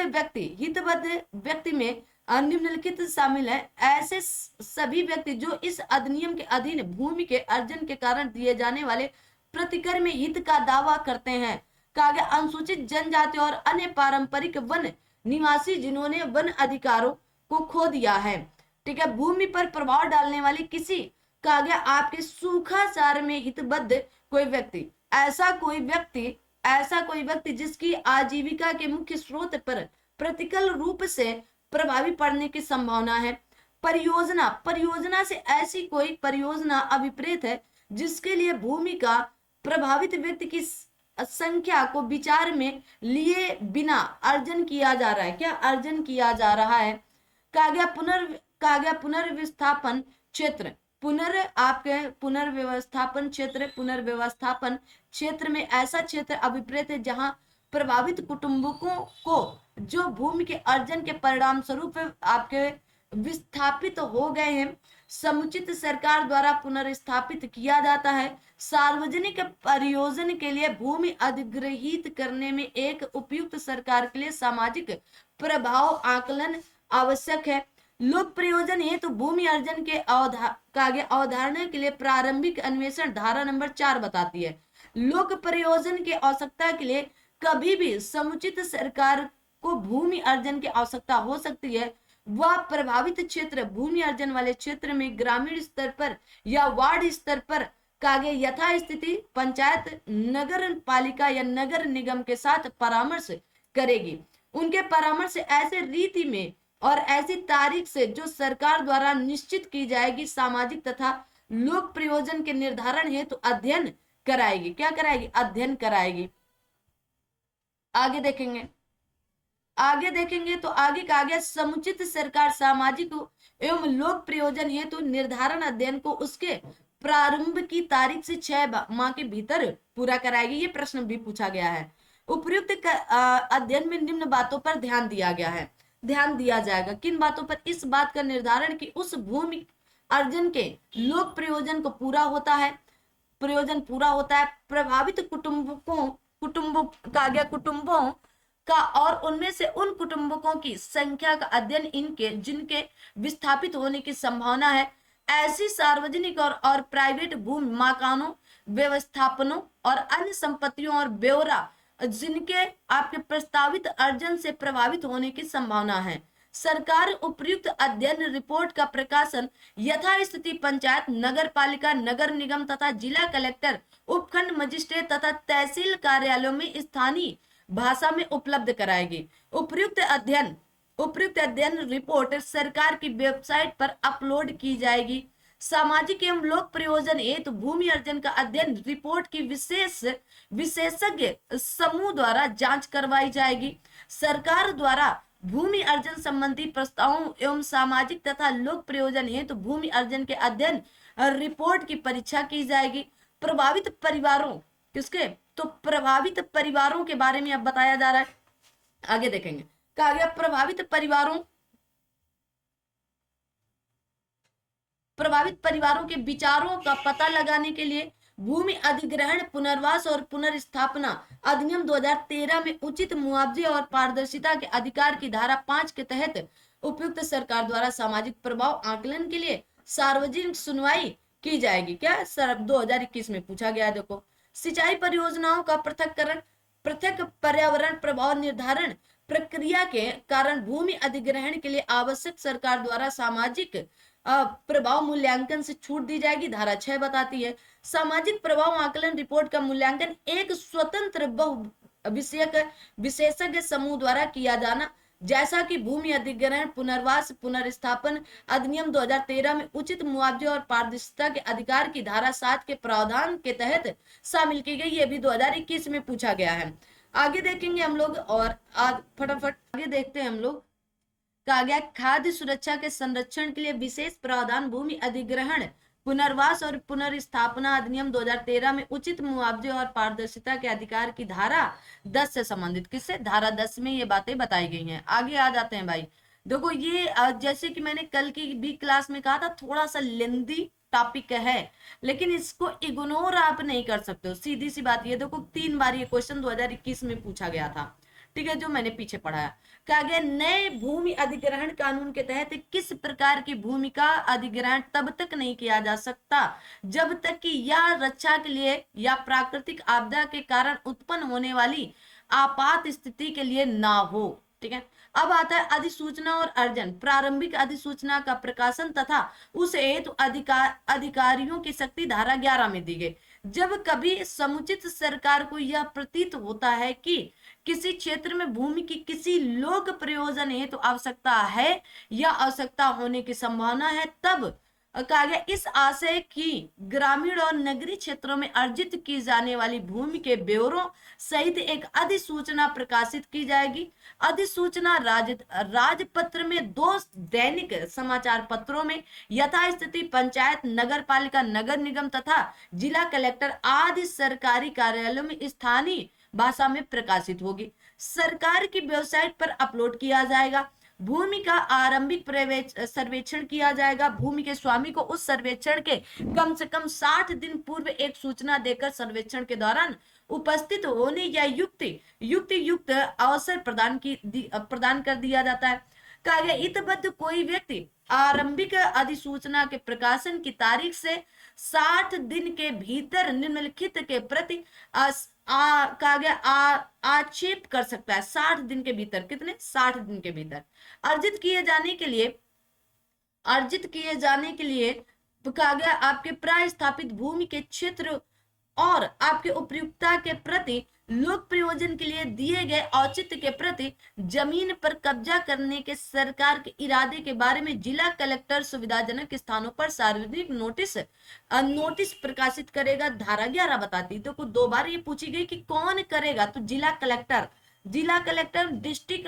A: व्यक्ति में निम्नलिखित शामिल है। ऐसे सभी व्यक्ति जो इस अधिनियम के अधीन भूमि के अर्जन के कारण दिए जाने वाले प्रतिकर में हित का दावा करते हैं। कहा गया अनुसूचित जनजाति और अन्य पारंपरिक वन निवासी जिन्होंने वन अधिकारों को खो दिया है। ठीक है। भूमि पर प्रभाव डालने वाली किसी, कहा गया आपके सूखाचार में हितबद्ध कोई व्यक्ति, ऐसा कोई व्यक्ति जिसकी आजीविका के मुख्य स्रोत पर प्रतिकूल रूप से प्रभावी पड़ने की संभावना है। परियोजना से ऐसी कोई परियोजना अभिप्रेत है जिसके लिए भूमि का प्रभावित व्यक्ति की संख्या को विचार में लिए बिना अर्जन किया जा रहा है। क्या अर्जन किया जा रहा है? कहा गया पुनर्व्यवस्थापन क्षेत्र में ऐसा क्षेत्र अभिप्रेत है जहां प्रभावित कुटुंबों को जो भूमि के अर्जन के परिणाम स्वरूप आपके विस्थापित हो गए हैं, समुचित सरकार द्वारा पुनर्स्थापित किया जाता है। सार्वजनिक प्रयोजन के लिए भूमि अधिग्रहित करने में एक उपयुक्त सरकार के लिए सामाजिक प्रभाव आकलन आवश्यक है। लोक प्रयोजन हेतु भूमि अर्जन के अवधारणा के लिए प्रारंभिक अन्वेषण धारा नंबर 4 बताती है। लोक प्रयोजन के आवश्यकता के लिए कभी भी समुचित सरकार को भूमि अर्जन की आवश्यकता हो सकती है। वह प्रभावित क्षेत्र भूमि अर्जन वाले क्षेत्र में ग्रामीण स्तर पर या वार्ड स्तर पर यथास्थिति पंचायत, नगर पालिका या नगर निगम के साथ परामर्श करेगी। उनके परामर्श से ऐसे रीति में और ऐसी तारीख से जो सरकार द्वारा निश्चित की जाएगी, सामाजिक तथा लोक प्रयोजन के निर्धारण हेतु अध्ययन कराएगी। क्या कराएगी? अध्ययन कराएगी। आगे देखेंगे तो आगे कहा गया समुचित सरकार सामाजिक एवं लोक प्रयोजन हेतु निर्धारण अध्ययन को उसके प्रारंभ की तारीख से 6 माह के भीतर पूरा कराएगी। ये प्रश्न भी पूछा गया है। उपयुक्त अध्ययन में निम्न बातों पर ध्यान दिया जाएगा। किन बातों पर? इस बात का निर्धारण कि उस भूमि अर्जन के लोक प्रयोजन को प्रयोजन पूरा होता है, प्रभावित कुटुंबों का और उनमें से उन कुटुंबों की संख्या का अध्ययन जिनके विस्थापित होने की संभावना है। ऐसी सार्वजनिक और प्राइवेट भूमि मकानों, व्यवस्थापनों और अन्य संपत्तियों और ब्यौरा जिनके आपके प्रस्तावित अर्जन से प्रभावित होने की संभावना है। सरकार उपयुक्त अध्ययन रिपोर्ट का प्रकाशन यथास्थिति पंचायत, नगर पालिका, नगर निगम तथा जिला कलेक्टर, उपखंड मजिस्ट्रेट तथा तहसील कार्यालयों में स्थानीय भाषा में उपलब्ध कराएगी। उपयुक्त अध्ययन रिपोर्ट सरकार की वेबसाइट पर अपलोड की जाएगी। सामाजिक एवं लोक प्रयोजन हेतु भूमि अर्जन का अध्ययन रिपोर्ट की विशेषज्ञ समूह द्वारा जांच करवाई जाएगी। सरकार द्वारा भूमि अर्जन संबंधी प्रस्तावों एवं सामाजिक तथा लोक प्रयोजन हेतु भूमि अर्जन के अध्ययन रिपोर्ट की परीक्षा की जाएगी। प्रभावित परिवारों के बारे में अब बताया जा रहा है। आगे देखेंगे। कहा गया प्रभावित परिवारों के विचारों का पता लगाने के लिए भूमि अधिग्रहण, पुनर्वास और पुनर्स्थापना अधिनियम 2013 में उचित मुआवजे और पारदर्शिता के अधिकार की धारा 5 के तहत उपयुक्त सरकार द्वारा सामाजिक प्रभाव आकलन के लिए सार्वजनिक सुनवाई की जाएगी। क्या 2021 में पूछा गया है। देखो, सिंचाई परियोजनाओं का पृथक पर्यावरण प्रभाव निर्धारण प्रक्रिया के कारण भूमि अधिग्रहण के लिए आवश्यक सरकार द्वारा सामाजिक प्रभाव मूल्यांकन से छूट दी जाएगी। धारा 6 बताती है सामाजिक प्रभाव आकलन रिपोर्ट का मूल्यांकन एक स्वतंत्र विशेषज्ञ समूह द्वारा किया जाना, जैसा कि भूमि अधिग्रहण, पुनर्वास, पुनर्स्थापन अधिनियम 2013 में उचित मुआवजे और पारदर्शिता के अधिकार की धारा 7 के प्रावधान के तहत शामिल की गई। ये भी 2021 में पूछा गया है। आगे देखेंगे हम लोग और फटाफट आगे देखते हैं हम लोग। कहा गया खाद्य सुरक्षा के संरक्षण के लिए विशेष प्रावधान भूमि अधिग्रहण, पुनर्वास और पुनर्स्थापना अधिनियम 2013 में उचित मुआवजे और पारदर्शिता के अधिकार की धारा 10 से संबंधित। किससे? धारा 10 में ये बातें बताई गई हैं। आगे आ जाते हैं भाई। देखो ये जैसे कि मैंने कल की भी क्लास में कहा था, थोड़ा सा लेंदी टॉपिक है, लेकिन इसको इग्नोर आप नहीं कर सकते हो, सीधी सी बात ये। देखो 3 बार ये क्वेश्चन 2021 में पूछा गया था, ठीक है, जो मैंने पीछे पढ़ाया। कहा गया नए भूमि अधिग्रहण कानून के तहत किस प्रकार की भूमि का अधिग्रहण तब तक नहीं किया जा सकता जब तक कि यह रक्षा के लिए या प्राकृतिक आपदा के कारण उत्पन्न होने वाली आपात स्थिति के लिए ना हो। ठीक है, अब आता है अधिसूचना और अर्जन। प्रारंभिक अधिसूचना का प्रकाशन तथा उस हेतु अधिकारियों की शक्ति धारा 11 में दी गई। जब कभी समुचित सरकार को यह प्रतीत होता है कि किसी क्षेत्र में भूमि की किसी लोक प्रयोजन हेतु आवश्यकता है या आवश्यकता होने की संभावना है, तब कहा गया इस आशय की ग्रामीण और नगरीय क्षेत्रों में अर्जित की जाने वाली भूमि के ब्यौरों सहित एक अधिसूचना प्रकाशित की जाएगी। अधिसूचना राजपत्र में 2 दैनिक समाचार पत्रों में यथास्थिति पंचायत, नगर पालिका, नगर निगम तथा जिला कलेक्टर आदि सरकारी कार्यालयों में स्थानीय भाषा में प्रकाशित होगी। सरकार की वेबसाइट पर अपलोड किया जाएगा। भूमि का आरंभिक सर्वेक्षण किया जाएगा। भूमि के स्वामी को उस सर्वेक्षण के कम से कम 60 दिन पूर्व एक सूचना देकर सर्वेक्षण के दौरान उपस्थित होने या युक्त अवसर प्रदान कर दिया जाता है। कहा गया इतबद्ध कोई व्यक्ति आरंभिक अधिसूचना के प्रकाशन की तारीख से 60 दिन के भीतर निम्नलिखित के प्रति कहा गया आक्षेप कर सकता है। 60 दिन के भीतर, कितने? 60 दिन के भीतर अर्जित किए जाने के लिए कहा गया आपके प्राय स्थापित भूमि के क्षेत्र और आपके उपयुक्तता के प्रति, लोक प्रयोजन के लिए दिए गए औचित्य के प्रति, जमीन पर कब्जा करने के सरकार के इरादे के बारे में जिला कलेक्टर सुविधाजनक स्थानों पर सार्वजनिक नोटिस प्रकाशित करेगा। धारा 11 बताती। तो कुछ 2 बार ये पूछी गई कि कौन करेगा, तो जिला कलेक्टर डिस्ट्रिक्ट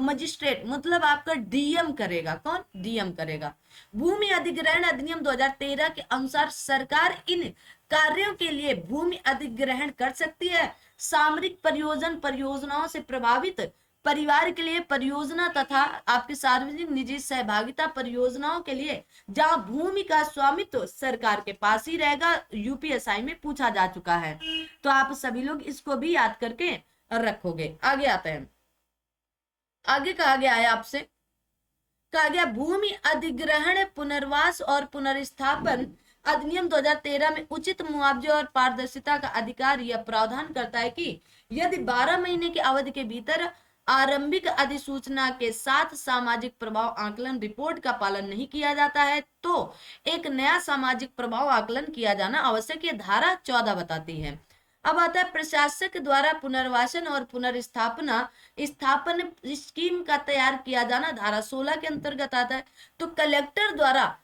A: मजिस्ट्रेट, मतलब आपका डीएम करेगा। कौन? डीएम करेगा। भूमि अधिग्रहण अधिनियम 2013 के अनुसार सरकार इन कार्यों के लिए भूमि अधिग्रहण कर सकती है। सामरिक परियोजनाओं से प्रभावित परिवार के लिए परियोजना तथा आपके सार्वजनिक निजी सहभागिता परियोजनाओं के लिए जहां भूमि का स्वामित्व सरकार के पास ही रहेगा, यूपीएसआई में पूछा जा चुका है। तो आप सभी लोग इसको भी याद करके रखोगे। आगे आते हैं। आगे कहा गया है आपसे, कहा गया भूमि अधिग्रहण, पुनर्वास और पुनर्स्थापन अधिनियम 2013 में उचित मुआवजे और पारदर्शिता का अधिकार यह प्रावधान करता है कि यदि 12 महीने की अवधि के भीतर आरंभिक अधिसूचना के साथ सामाजिक प्रभाव आकलन रिपोर्ट का पालन नहीं किया जाता है तो एक नया सामाजिक प्रभाव आकलन किया जाना आवश्यक, ये धारा 14 बताती है। अब आता है प्रशासक द्वारा पुनर्वासन और स्थापन स्कीम का तैयार किया जाना, धारा 16 के अंतर्गत आता है। तो कलेक्टर द्वारा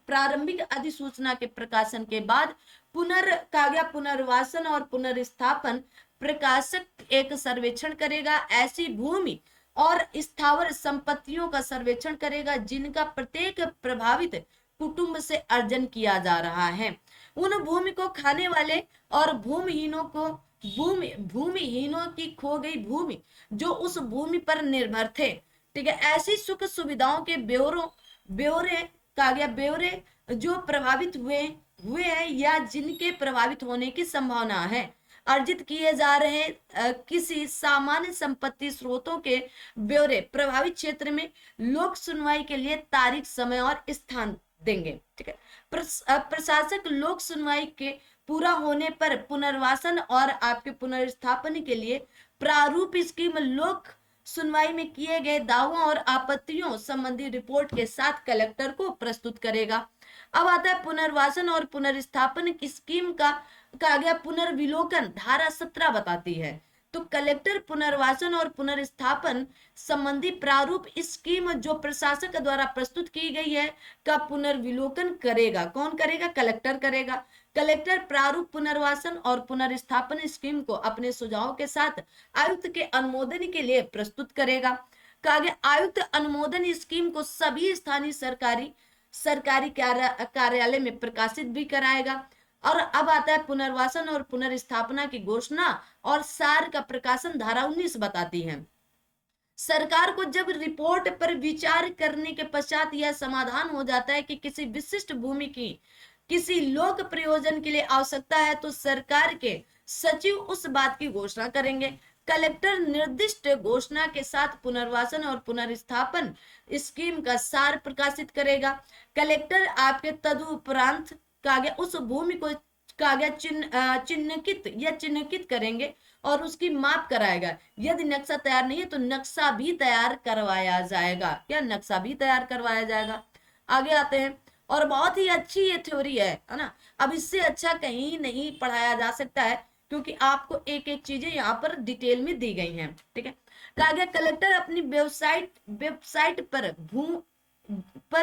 A: प्रारंभिक अधिसूचना के प्रकाशन के बाद पुनर्वासन और पुनर्स्थापन प्रकाशक एक सर्वेक्षण करेगा। ऐसी भूमि और स्थावर संपत्तियों का सर्वेक्षण करेगा जिनका प्रत्येक प्रभावित कुटुंब से अर्जन किया जा रहा है। उन भूमि को खाने वाले और भूमिहीनों की खो गई भूमि जो उस भूमि पर निर्भर थे, ठीक है, ऐसी सुख सुविधाओं के ब्यौरे जो प्रभावित हुए हैं या जिनके प्रभावित होने की संभावना है, अर्जित किए जा रहे किसी सामान्य संपत्ति स्रोतों के ब्यौरे प्रभावित क्षेत्र में लोक सुनवाई के लिए तारीख, समय और स्थान देंगे। ठीक है, प्रशासक लोक सुनवाई के पूरा होने पर पुनर्वासन और आपके पुनर्स्थापन के लिए प्रारूप स्कीम लोक सुनवाई में किए गए दावों और आपत्तियों संबंधी रिपोर्ट के साथ कलेक्टर को प्रस्तुत करेगा। अब आता है पुनर्वासन और पुनर्स्थापन की स्कीम का कहा गया पुनर्विलोकन, धारा 17 बताती है। तो कलेक्टर पुनर्वासन और पुनर्स्थापन संबंधी प्रारूप स्कीम जो प्रशासक द्वारा प्रस्तुत की गई है का पुनर्विलोकन करेगा। कौन करेगा? कलेक्टर करेगा। कलेक्टर प्रारूप पुनर्वासन और पुनर्स्थापन स्कीम को अपने सुझावों के साथ आयुक्त के अनुमोदन के लिए प्रस्तुत करेगा। कहा गया आयुक्त अनुमोदन स्कीम को सभी स्थानीय सरकारी कार्यालय में प्रकाशित भी कराएगा। और अब आता है पुनर्वासन और पुनर्स्थापना की घोषणा और सार का प्रकाशन, धारा 19 बताती है। सरकार को जब रिपोर्ट पर विचार करने के पश्चात यह समाधान हो जाता है कि किसी विशिष्ट भूमि की किसी लोक प्रयोजन के लिए आवश्यकता है, तो सरकार के सचिव उस बात की घोषणा करेंगे। कलेक्टर निर्दिष्ट घोषणा के साथ पुनर्वासन और पुनर्स्थापन स्कीम का सार प्रकाशित करेगा। कलेक्टर आपके तदुपरांत कागज उस भूमि को कागज चिन्हित करेंगे और उसकी माप कराएगा। यदि नक्शा तैयार नहीं है तो नक्शा भी तैयार करवाया जाएगा। क्या नक्शा भी तैयार करवाया जाएगा। आगे आते हैं, और बहुत ही अच्छी ये थ्योरी है ना। अब इससे अच्छा कहीं नहीं पढ़ाया जा सकता है, क्योंकि आपको एक एक चीजें यहाँ पर डिटेल में दी गई हैं। ठीक है, कहा गया कलेक्टर अपनी वेबसाइट पर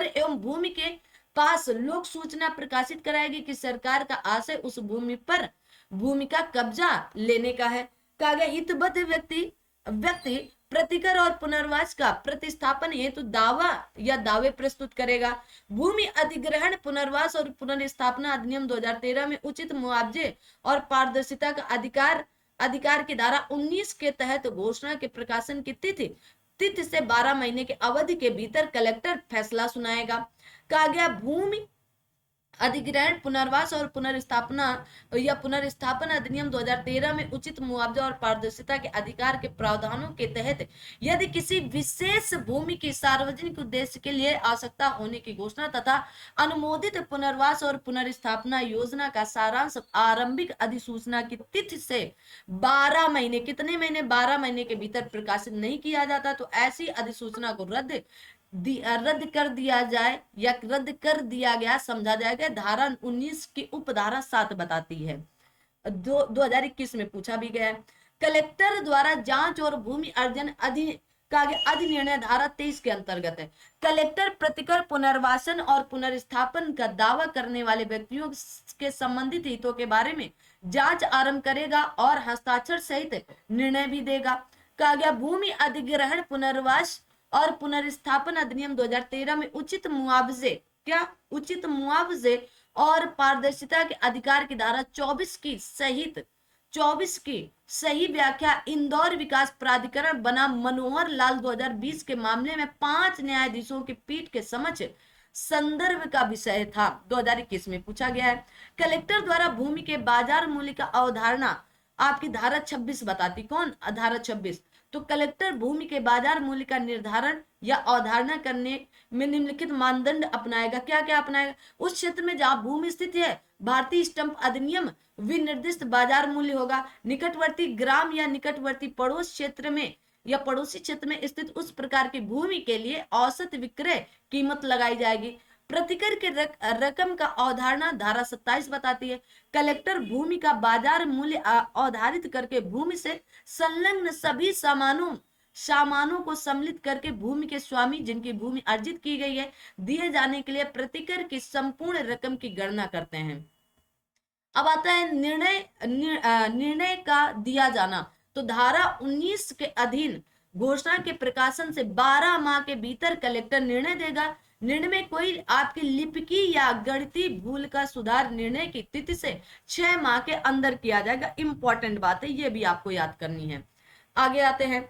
A: एवं भूमि के पास लोक सूचना प्रकाशित कराएगी कि सरकार का आशय उस भूमि का कब्जा लेने का है। कहा गया हितबद्ध व्यक्ति प्रतिकर और पुनर्वास का प्रतिस्थापन हेतु दावा या दावे प्रस्तुत करेगा। भूमि अधिग्रहण, पुनर्वास और पुनर्स्थापना अधिनियम 2013 में उचित मुआवजे और पारदर्शिता का अधिकार की धारा 19 के तहत घोषणा के प्रकाशन की तिथि से 12 महीने के अवधि के भीतर कलेक्टर फैसला सुनाएगा। कहा गया भूमि अधिग्रहण, पुनर्वास और पुनर्स्थापन अधिनियम 2013 में उचित मुआवजा और पारदर्शिता के अधिकार के प्रावधानों के तहत यदि किसी विशेष भूमि की सार्वजनिक उद्देश्य के लिए आवश्यकता होने की घोषणा तथा अनुमोदित पुनर्वास और पुनर्स्थापना योजना का सारांश आरंभिक अधिसूचना की तिथि से 12 महीने, कितने महीने, 12 महीने के भीतर प्रकाशित नहीं किया जाता तो ऐसी अधिसूचना को रद्द कर दिया जाए या रद्द कर दिया गया समझा जाएगा। धारा 19 की उपधारा 7 बताती है। 2021 में पूछा भी गया है। कलेक्टर द्वारा जांच और भूमि अर्जन अधिनिर्णय धारा 23 के अंतर्गत है। कलेक्टर प्रतिकर, पुनर्वासन और पुनर्स्थापन का दावा करने वाले व्यक्तियों के संबंधित हितों के बारे में जांच आरंभ करेगा और हस्ताक्षर सहित निर्णय भी देगा। कहा गया भूमि अधिग्रहण, पुनर्वास और पुनर्स्थापन अधिनियम 2013 में उचित मुआवजे और पारदर्शिता के अधिकार की धारा 24 की सही व्याख्या इंदौर विकास प्राधिकरण बनाम मनोहर लाल 2020 के मामले में 5 न्यायाधीशों की पीठ के समक्ष संदर्भ का विषय था। 2021 में पूछा गया है। कलेक्टर द्वारा भूमि के बाजार मूल्य का अवधारणा आपकी धारा 26 बताती। कौन? धारा 26। तो कलेक्टर भूमि के बाजार मूल्य का निर्धारण या अवधारणा करने में निम्नलिखित मानदंड अपनाएगा। क्या क्या अपनाएगा? उस क्षेत्र में जहां भूमि स्थित है, भारतीय स्टंप अधिनियम विनिर्दिष्ट बाजार मूल्य होगा। निकटवर्ती ग्राम या निकटवर्ती पड़ोसी क्षेत्र में स्थित उस प्रकार की भूमि के लिए औसत विक्रय कीमत लगाई जाएगी। प्रतिकर के रकम का अवधारणा धारा 27 बताती है। कलेक्टर भूमि का बाजार मूल्य अवधारित करके भूमि से संलग्न सभी सामानों को सम्मिलित करके भूमि के स्वामी जिनकी भूमि अर्जित की गई है दिए जाने के लिए प्रतिकर की संपूर्ण रकम की गणना करते हैं। अब आता है निर्णय का दिया जाना। तो धारा 19 के अधीन घोषणा के प्रकाशन से 12 माह के भीतर कलेक्टर निर्णय देगा। निर्णय में कोई आपकी लिपिकी या गणितीय भूल का सुधार निर्णय की तिथि से 6 माह के अंदर किया जाएगा। इंपॉर्टेंट बात है, ये भी आपको याद करनी है। आगे आते हैं।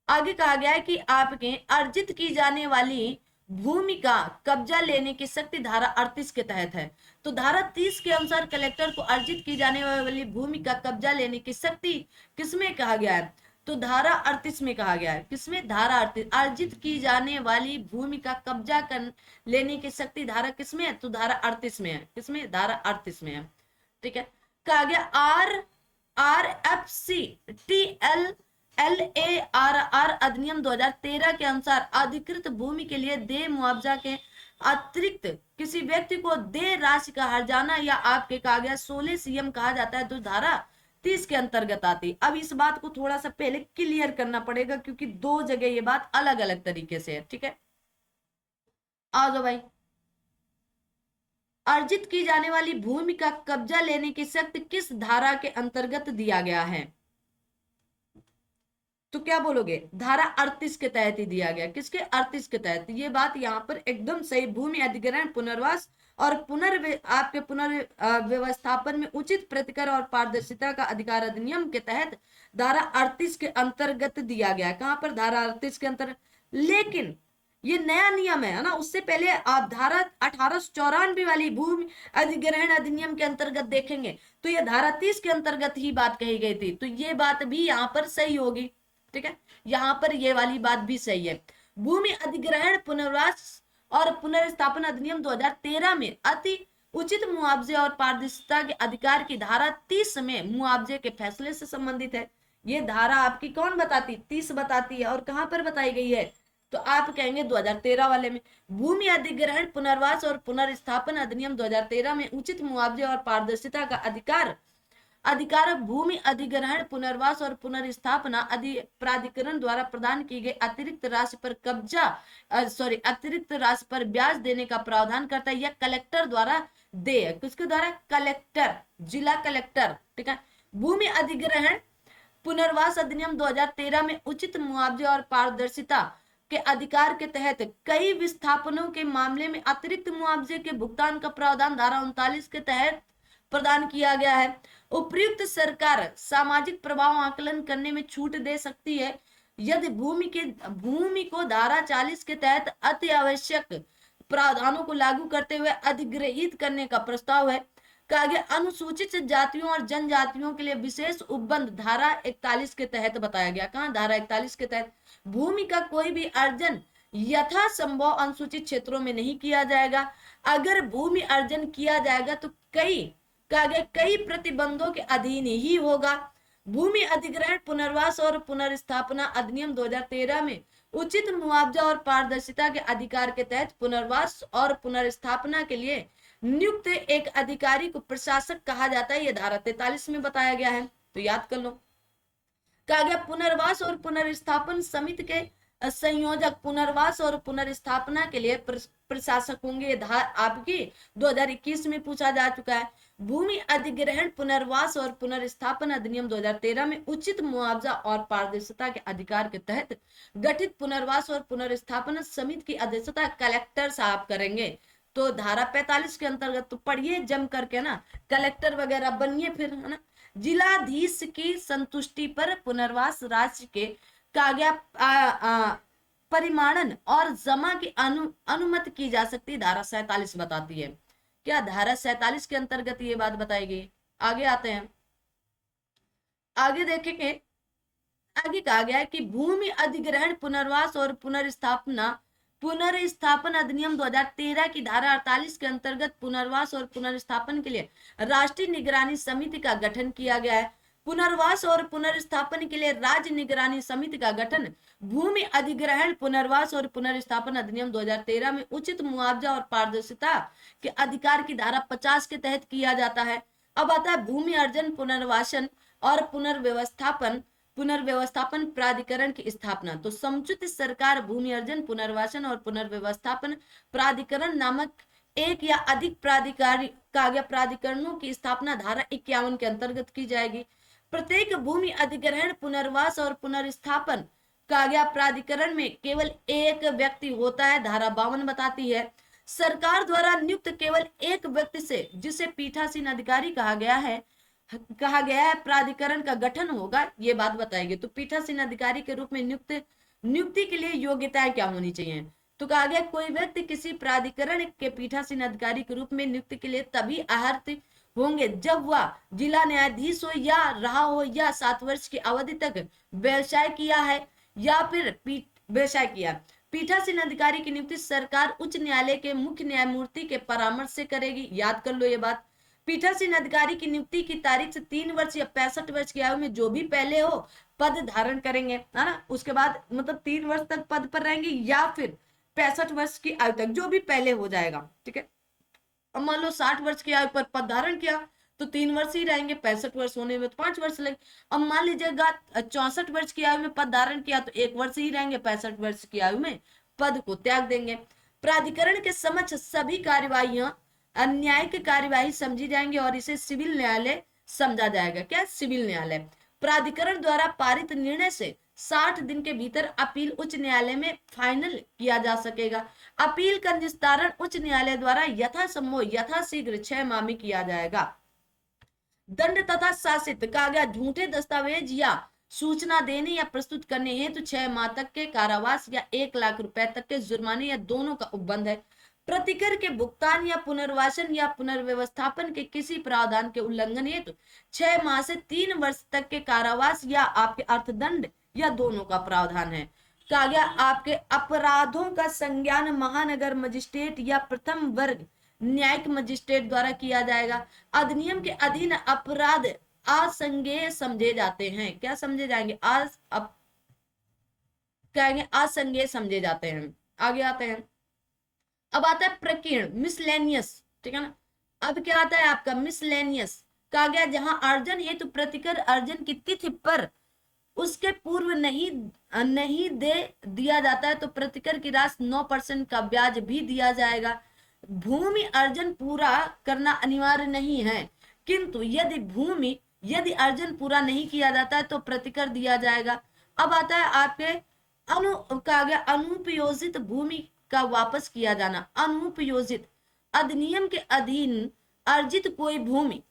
A: आगे कहा गया है कि आपके अर्जित की जाने वाली भूमि का कब्जा लेने की शक्ति धारा 38 के तहत है। तो धारा 30 के अनुसार कलेक्टर को अर्जित की जाने वाली भूमि का कब्जा लेने की शक्ति किसमें कहा गया है? तो धारा 38 में कहा गया है। किसमें? धारा 38। अर्जित की जाने वाली भूमि का कब्जा कर लेने की शक्ति धारा किसमें है? तो धारा 38 में है। किसमें? धारा 38 में है। ठीक है, कहा गया LARR अधिनियम 2013 के अनुसार अधिकृत भूमि के लिए देय मुआवजा के अतिरिक्त किसी व्यक्ति को देय राशि का हर्जाना या आपके कहा गया 16 CM कहा जाता है, तो धारा 30 के अंतर्गत आती। अब इस बात को थोड़ा सा पहले क्लियर करना पड़ेगा, क्योंकि 2 जगह ये बात अलग अलग तरीके से है। ठीक है, आ जाओ भाई। अर्जित की जाने वाली भूमि का कब्जा लेने की शक्ति किस धारा के अंतर्गत दिया गया है? तो क्या बोलोगे, धारा 38 के तहत ही दिया गया। किसके, 38 के तहत। ये बात यहाँ पर एकदम सही। भूमि अधिग्रहण, पुनर्वास और आपके व्यवस्थापन में उचित प्रतिकर और पारदर्शिता का अधिकार अधिनियम के तहत धारा 38 के अंतर्गत दिया गया। कहाँ पर, धारा 38 के अंतर्गत। लेकिन ये नया नियम है ना, उससे पहले आप धारा 1894 वाली भूमि अधिग्रहण अधिनियम के अंतर्गत देखेंगे तो ये धारा 30 के अंतर्गत ही बात कही गई थी। तो ये बात भी यहाँ पर सही होगी। ठीक है, यहाँ पर ये वाली बात भी सही है। भूमि अधिग्रहण, पुनर्वास और पुनर्स्थापन अधिनियम 2013 में अति उचित मुआवजे और पारदर्शिता के अधिकार की धारा 30 में मुआवजे के फैसले से संबंधित है। ये धारा आपकी कौन बताती, 30 बताती है। और कहां पर बताई गई है, तो आप कहेंगे 2013 वाले में। भूमि अधिग्रहण, पुनर्वास और पुनर्स्थापन अधिनियम 2013 में उचित मुआवजे और पारदर्शिता का अधिकार भूमि अधिग्रहण, पुनर्वास और पुनर्स्थापना प्राधिकरण द्वारा प्रदान की गई अतिरिक्त राशि पर अतिरिक्त राशि पर ब्याज देने का प्रावधान करता है। यह कलेक्टर द्वारा देय, किसके द्वारा, कलेक्टर, जिला कलेक्टर। ठीक है, भूमि अधिग्रहण पुनर्वास अधिनियम 2013 में उचित मुआवजे और पारदर्शिता के अधिकार के तहत कई विस्थापनों के मामले में अतिरिक्त मुआवजे के भुगतान का प्रावधान धारा 39 के तहत प्रदान किया गया है। उपयुक्त सरकार सामाजिक प्रभाव आकलन करने में छूट दे सकती है यदि भूमि को धारा 40 के तहत अति आवश्यक प्रावधानों को लागू करते हुए अधिग्रहित करने का प्रस्ताव है। कहा गया अनुसूचित जातियों और जनजातियों के लिए विशेष उपबंध धारा 41 के तहत बताया गया। कहा, धारा 41 के तहत भूमि का कोई भी अर्जन यथासंभव अनुसूचित क्षेत्रों में नहीं किया जाएगा। अगर भूमि अर्जन किया जाएगा तो कई प्रतिबंधों के अधीन ही होगा। भूमि अधिग्रहण, पुनर्वास और पुनर्स्थापना अधिनियम 2013 में उचित मुआवजा और पारदर्शिता के अधिकार के तहत पुनर्वास और पुनर्स्थापना के लिए नियुक्त एक अधिकारी को प्रशासक कहा जाता है। यह धारा 43 में बताया गया है, तो याद कर लो। कहा गया पुनर्वास और पुनर्स्थापन समिति के संयोजक पुनर्वास और पुनर्स्थापना के लिए प्रशासक होंगे। आपकी 2021 में पूछा जा चुका है। भूमि अधिग्रहण, पुनर्वास और पुनर्स्थापन अधिनियम 2013 में उचित मुआवजा और पारदर्शिता के अधिकार के तहत गठित पुनर्वास और पुनर्स्थापन समिति की अध्यक्षता कलेक्टर साहब करेंगे। तो धारा 45 के अंतर्गत तो पढ़िए जम करके ना, कलेक्टर वगैरह बनिए फिर, है ना। जिलाधीश की संतुष्टि पर पुनर्वास राशि के कागज परिमाणन और जमा की अनुमति की जा सकती, धारा 47 बताती है। क्या, धारा 47 के अंतर्गत ये बात बताई गई। आगे आते हैं, आगे देखेंगे। आगे कहा गया है कि भूमि अधिग्रहण, पुनर्वास और पुनर्स्थापन अधिनियम 2013 की धारा 48 के अंतर्गत पुनर्वास और पुनर्स्थापन के लिए राष्ट्रीय निगरानी समिति का गठन किया गया है। पुनर्वास और पुनर्स्थापन के लिए राज्य निगरानी समिति का गठन भूमि अधिग्रहण, पुनर्वास और पुनर्स्थापन अधिनियम 2013 में उचित मुआवजा और पारदर्शिता के अधिकार की धारा 50 के तहत किया जाता है। अब आता है भूमि अर्जन, पुनर्वासन और पुनर्व्यवस्थापन प्राधिकरण की स्थापना। तो समुचित सरकार भूमि अर्जन, पुनर्वासन और पुनर्व्यवस्थापन प्राधिकरण नामक एक या अधिक प्राधिकरणों की स्थापना धारा 51 के अंतर्गत की जाएगी। प्रत्येक भूमि अधिग्रहण, पुनर्वास और पुनर्स्थापन प्राधिकरण में केवल एक व्यक्ति होता है, धारा 52 बताती है। सरकार द्वारा नियुक्त केवल एक व्यक्ति से, जिसे पीठासीन अधिकारी कहा गया है, प्राधिकरण का गठन होगा, ये बात बताएगी। तो पीठासीन अधिकारी के रूप में नियुक्ति के लिए योग्यताएं क्या होनी चाहिए। तो कहा गया कोई व्यक्ति किसी प्राधिकरण के पीठासीन अधिकारी के रूप में नियुक्ति के लिए तभी अर्हत होंगे जब वह जिला न्यायाधीश हो या रहा हो या 7 वर्ष की अवधि तक व्यवसाय किया है या फिर व्यवसाय किया। पीठासीन अधिकारी की नियुक्ति सरकार उच्च न्यायालय के मुख्य न्यायमूर्ति के परामर्श से करेगी। याद कर लो ये बात। पीठासीन अधिकारी की नियुक्ति की तारीख से 3 वर्ष या 65 वर्ष की आयु में जो भी पहले हो पद धारण करेंगे, है ना। उसके बाद मतलब 3 वर्ष तक पद पर रहेंगे या फिर 65 वर्ष की आयु तक, जो भी पहले हो जाएगा। ठीक है, अब मान लो 60 वर्ष की आयु पर पद धारण किया तो 3 वर्ष ही रहेंगे, 65 वर्ष होने में तो 5 वर्ष लगे। अब मान लीजिएगा 64 वर्ष की आयु में पद धारण किया तो 1 वर्ष ही रहेंगे, 65 वर्ष की आयु में पद को त्याग देंगे। प्राधिकरण के समक्ष सभी कार्यवाहियां न्यायिक कार्यवाही समझी जाएंगी और इसे सिविल न्यायालय समझा जाएगा। क्या, सिविल न्यायालय। प्राधिकरण द्वारा पारित निर्णय से 60 दिन के भीतर अपील उच्च न्यायालय में फाइनल किया जा सकेगा। अपील का निस्तारण उच्च न्यायालय द्वारा यथासंभव यथाशीघ्र 6 माह में किया जाएगा। दंड तथा शासित कहा गया झूठे दस्तावेज या सूचना देने या प्रस्तुत करने हेतु 6 माह तक के कारावास या 1 लाख रुपए तक के जुर्माने या दोनों का उपबंध है। प्रतिकर के भुगतान या पुनर्वासन या पुनर्व्यवस्थापन के किसी प्रावधान के उल्लंघन हेतु 6 माह से 3 वर्ष तक के कारावास या आपके अर्थदंड या दोनों का प्रावधान है। कहा गया आपके अपराधों का संज्ञान महानगर मजिस्ट्रेट या प्रथम वर्ग न्यायिक मजिस्ट्रेट द्वारा किया जाएगा। अधिनियम के अधीन अपराध असंज्ञेय समझे जाते हैं। क्या समझे जाएंगे? कहेंगे असंज्ञेय समझे जाते हैं। आगे आते हैं, अब आता है प्रकीर्ण मिसलेनियस, ठीक है ना। अब क्या आता है आपका मिसलेनियस। कहा गया जहां अर्जन हेतु प्रतिकर अर्जन की तिथि पर उसके पूर्व नहीं दे दिया जाता है तो प्रतिकर की राशि 9% का ब्याज भी दिया जाएगा। भूमि अर्जन पूरा करना अनिवार्य नहीं है, किंतु यदि अर्जन पूरा नहीं किया जाता है तो प्रतिकर दिया जाएगा। अब आता है आपके कहा गया अनुपयोजित भूमि का वापस किया जाना। अनुपयोजित अधिनियम के अधीन अर्जित कोई भूमि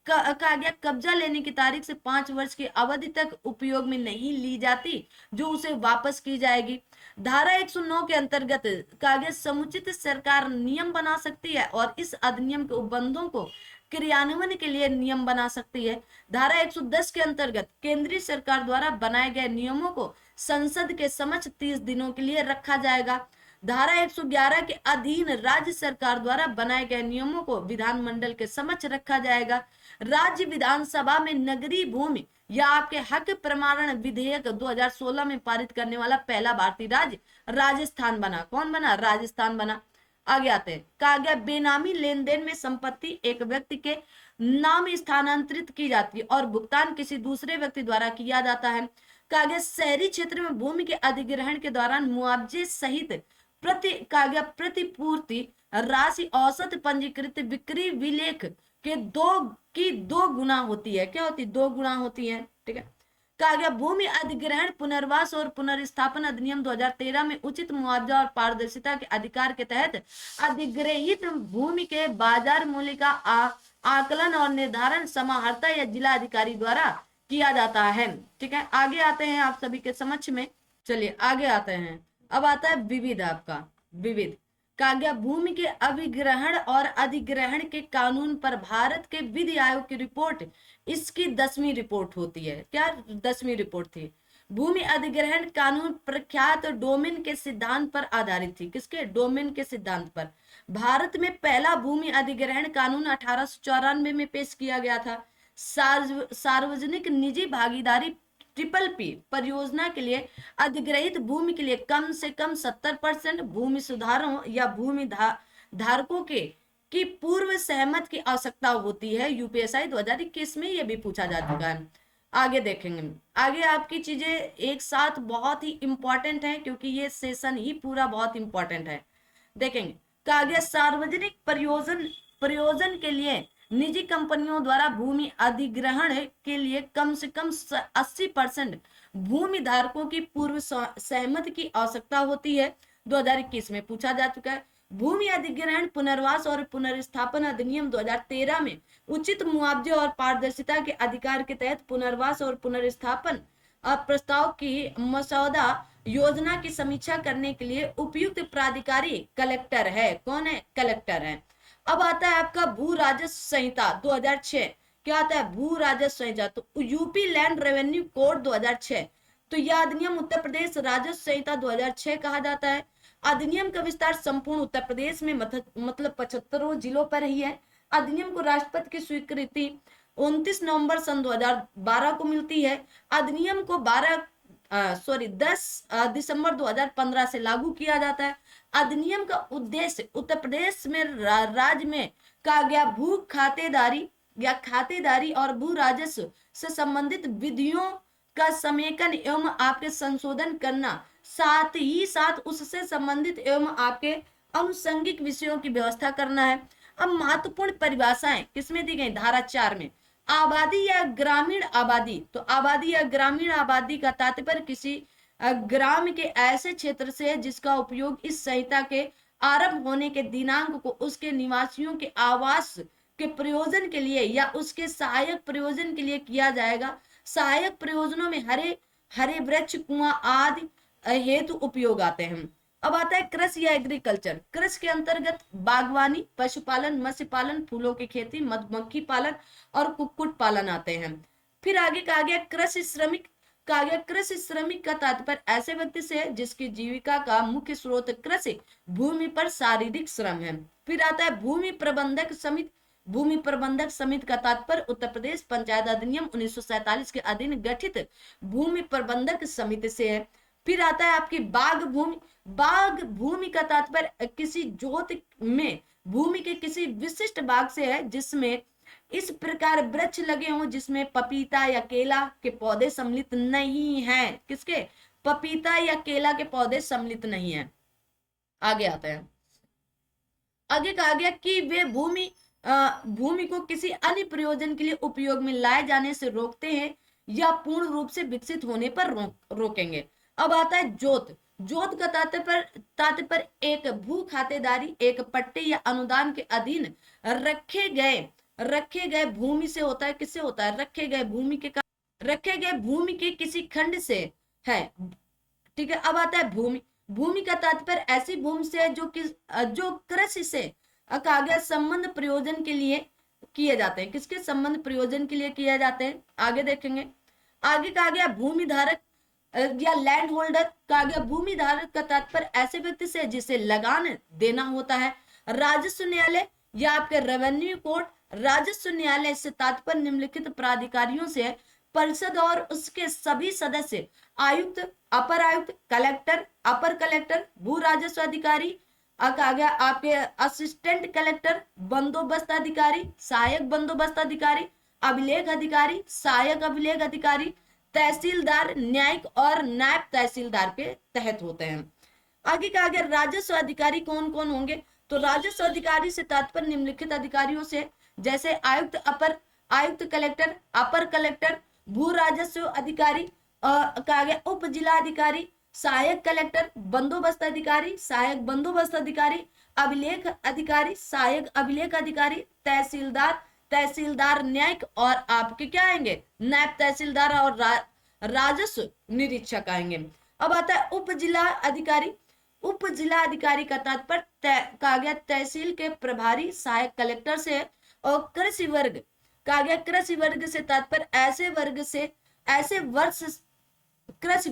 A: कहा गया कब्जा लेने की तारीख से 5 वर्ष की अवधि तक उपयोग में नहीं ली जाती जो उसे वापस की जाएगी। धारा 109 के अंतर्गत कहा गया समुचित सरकार नियम बना सकती है और इस अधिनियम के उपबंधों को क्रियान्वयन के लिए नियम बना सकती है। धारा 110 के अंतर्गत केंद्रीय सरकार द्वारा बनाए गए नियमों को संसद के समक्ष 30 दिनों के लिए रखा जाएगा। धारा 111 के अधीन राज्य सरकार द्वारा बनाए गए नियमों को विधानमंडल के समक्ष रखा जाएगा। राज्य विधानसभा में नगरीय भूमि या आपके हक प्रमाणन विधेयक 2016 में पारित करने वाला पहला भारतीय राज्य राजस्थान बना। कौन बना? राजस्थान बना। आगे आते हैं, कहा गया बेनामी लेन देन में संपत्ति एक व्यक्ति के नाम स्थानांतरित की जाती है और भुगतान किसी दूसरे व्यक्ति द्वारा किया जाता है। कहा गया शहरी क्षेत्र में भूमि के अधिग्रहण के दौरान मुआवजे सहित प्रतिपूर्ति राशि औसत पंजीकृत बिक्री विलेख के दो गुना होती है। क्या होती? 2 गुना होती है, ठीक है। कहा गया भूमि अधिग्रहण पुनर्वास और पुनर्स्थापन अधिनियम 2013 में उचित मुआवजा और पारदर्शिता के अधिकार के तहत अधिग्रहित भूमि के बाजार मूल्य का आकलन और निर्धारण समाहर्ता या जिला अधिकारी द्वारा किया जाता है, ठीक है। आगे आते हैं आप सभी के समक्ष में, चलिए आगे आते हैं। अब आता है विविध, आपका विविध। कहा गया भूमि के अभिग्रहण और अधिग्रहण के कानून पर भारत के विधि आयोग की रिपोर्ट इसकी 10वीं रिपोर्ट होती है। क्या 10वीं रिपोर्ट थी? भूमि अधिग्रहण कानून प्रख्यात डोमेन के सिद्धांत पर आधारित थी। किसके? डोमेन के सिद्धांत पर। भारत में पहला भूमि अधिग्रहण कानून 1894 में पेश किया गया था। सार्वजनिक निजी भागीदारी PPP परियोजना के लिए अधिग्रहित भूमि के लिए कम से कम 70% भूमि सुधारों या भूमि धारकों की पूर्व सहमत की आवश्यकता होती है। यूपीएसआई 2021 में यह भी पूछा जा चुका है। आगे देखेंगे, आगे आपकी चीजें एक साथ बहुत ही इंपॉर्टेंट है क्योंकि ये सेशन ही पूरा बहुत इंपॉर्टेंट है। देखेंगे, कहा गया सार्वजनिक प्रयोजन के लिए निजी कंपनियों द्वारा भूमि अधिग्रहण के लिए कम से कम 80% भूमि धारकों की पूर्व सहमति की आवश्यकता होती है। 2021 में पूछा जा चुका है। भूमि अधिग्रहण पुनर्वास और पुनर्स्थापन अधिनियम 2013 में उचित मुआवजे और पारदर्शिता के अधिकार के तहत पुनर्वास और पुनर्स्थापन प्रस्ताव की मसौदा योजना की समीक्षा करने के लिए उपयुक्त प्राधिकारी कलेक्टर है। कौन है? कलेक्टर है। अब आता है आपका भू राजस्व संहिता 2006। क्या आता है? भू राजस्व संहिता। तो यूपी लैंड रेवेन्यू कोड 2006, तो यह अधिनियम उत्तर प्रदेश राजस्व संहिता 2006 कहा जाता है। अधिनियम का विस्तार संपूर्ण उत्तर प्रदेश में मतलब 75 जिलों पर ही है। अधिनियम को राष्ट्रपति की स्वीकृति 29 नवंबर सन 2012 को मिलती है। अधिनियम को 10 दिसंबर 2015 से लागू किया जाता है। अधिनियम का उद्देश्य उत्तर प्रदेश में राज्य में कहा गया भू खातेदारी और भू राजस्व से संबंधित विधियों का समेकन एवं आपके संशोधन करना, साथ ही साथ उससे संबंधित एवं आपके अनुषंगिक विषयों की व्यवस्था करना है। अब महत्वपूर्ण परिभाषाएं किसमें दी गई? धारा 4 में। आबादी या ग्रामीण आबादी, तो आबादी या ग्रामीण आबादी का तात्पर्य किसी ग्राम के ऐसे क्षेत्र से है जिसका उपयोग इस संहिता के आरंभ होने के दिनांक को उसके निवासियों के आवास के प्रयोजन के लिए या उसके सहायक प्रयोजन के लिए किया जाएगा। सहायक प्रयोजनों में हरे हरे वृक्ष, कुआं आदि हेतु उपयोग आते हैं। अब आता है कृषि या एग्रीकल्चर। कृषि के अंतर्गत बागवानी, पशुपालन, मत्स्य पालन, फूलों की खेती, मधुमक्खी पालन और कुक्कुट पालन आते हैं। फिर आगे कहा गया कृषि श्रमिक। कहा गया कृषि श्रमिक का तात्पर्य ऐसे व्यक्ति से है जिसकी जीविका का मुख्य स्रोत कृषि भूमि पर शारीरिक श्रम है। फिर आता है भूमि प्रबंधक समिति। भूमि प्रबंधक समिति का तात्पर्य उत्तर प्रदेश पंचायत अधिनियम 1947 के अधीन गठित भूमि प्रबंधक समिति से है। फिर आता है आपकी बाग भूमि। बाग भूमि का तात्पर्य किसी जोत में भूमि के किसी विशिष्ट बाग से है जिसमें इस प्रकार वृक्ष लगे हों जिसमें पपीता या केला के पौधे सम्मिलित नहीं हैं। किसके? पपीता या केला के पौधे सम्मिलित नहीं है। आगे आते हैं। आगे कहा गया कि वे भूमि को किसी अन्य प्रयोजन के लिए उपयोग में लाए जाने से रोकते हैं या पूर्ण रूप से विकसित होने पर रोकेंगे। अब आता है जोत। जोत का तात्पर्य एक भू खातेदारी, एक पट्टे या अनुदान के अधीन रखे गए भूमि से होता है। किससे होता है? रखे गए भूमि के किसी खंड से है। ठीक है। अब आता है भूमि। भूमि का तात्पर्य ऐसी भूमि से है जो कृषि से कहा गया संबंध प्रयोजन के लिए किए जाते हैं। किसके संबंध प्रयोजन के लिए किए जाते हैं? आगे देखेंगे। आगे कहा गया भूमि धारक या लैंड होल्डर। कहा गया भूमि धारक का तात्पर्य ऐसे व्यक्ति से जिसे लगान देना होता है। राजस्व न्यायालय या आपके रेवेन्यू कोर्ट। राजस्व न्यायालय से तात्पर्य निम्नलिखित प्राधिकारियों से है। परिषद और उसके सभी सदस्य, आयुक्त, अपर आयुक्त, कलेक्टर, अपर कलेक्टर, भू राजस्व अधिकारी, कहा गया आपके असिस्टेंट कलेक्टर, बंदोबस्त अधिकारी, सहायक बंदोबस्त अधिकारी, अभिलेख अधिकारी, सहायक अभिलेख अधिकारी, तहसीलदार, न्यायिक और नायब तहसीलदार के तहत होते हैं। आगे कहा गया राजस्व अधिकारी कौन कौन होंगे? तो राजस्व अधिकारी से तात्पर्य निम्नलिखित अधिकारियों से जैसे आयुक्त, अपर आयुक्त, कलेक्टर, अपर कलेक्टर, भू राजस्व अधिकारी, कहा गया उप जिला अधिकारी, सहायक कलेक्टर, बंदोबस्त अधिकारी, सहायक बंदोबस्त अधिकारी, अभिलेख अधिकारी, सहायक अभिलेख अधिकारी, तहसीलदार न्यायिक और आपके क्या आएंगे? नायब तहसीलदार और राजस्व निरीक्षक आएंगे। अब आता है उप जिला अधिकारी। उप जिला अधिकारी का तात्पर्य कहा गया तहसील के प्रभारी सहायक कलेक्टर से है। और कृषि वर्ग कहा गया कृषि वर्ग से तात्पर्य कृषि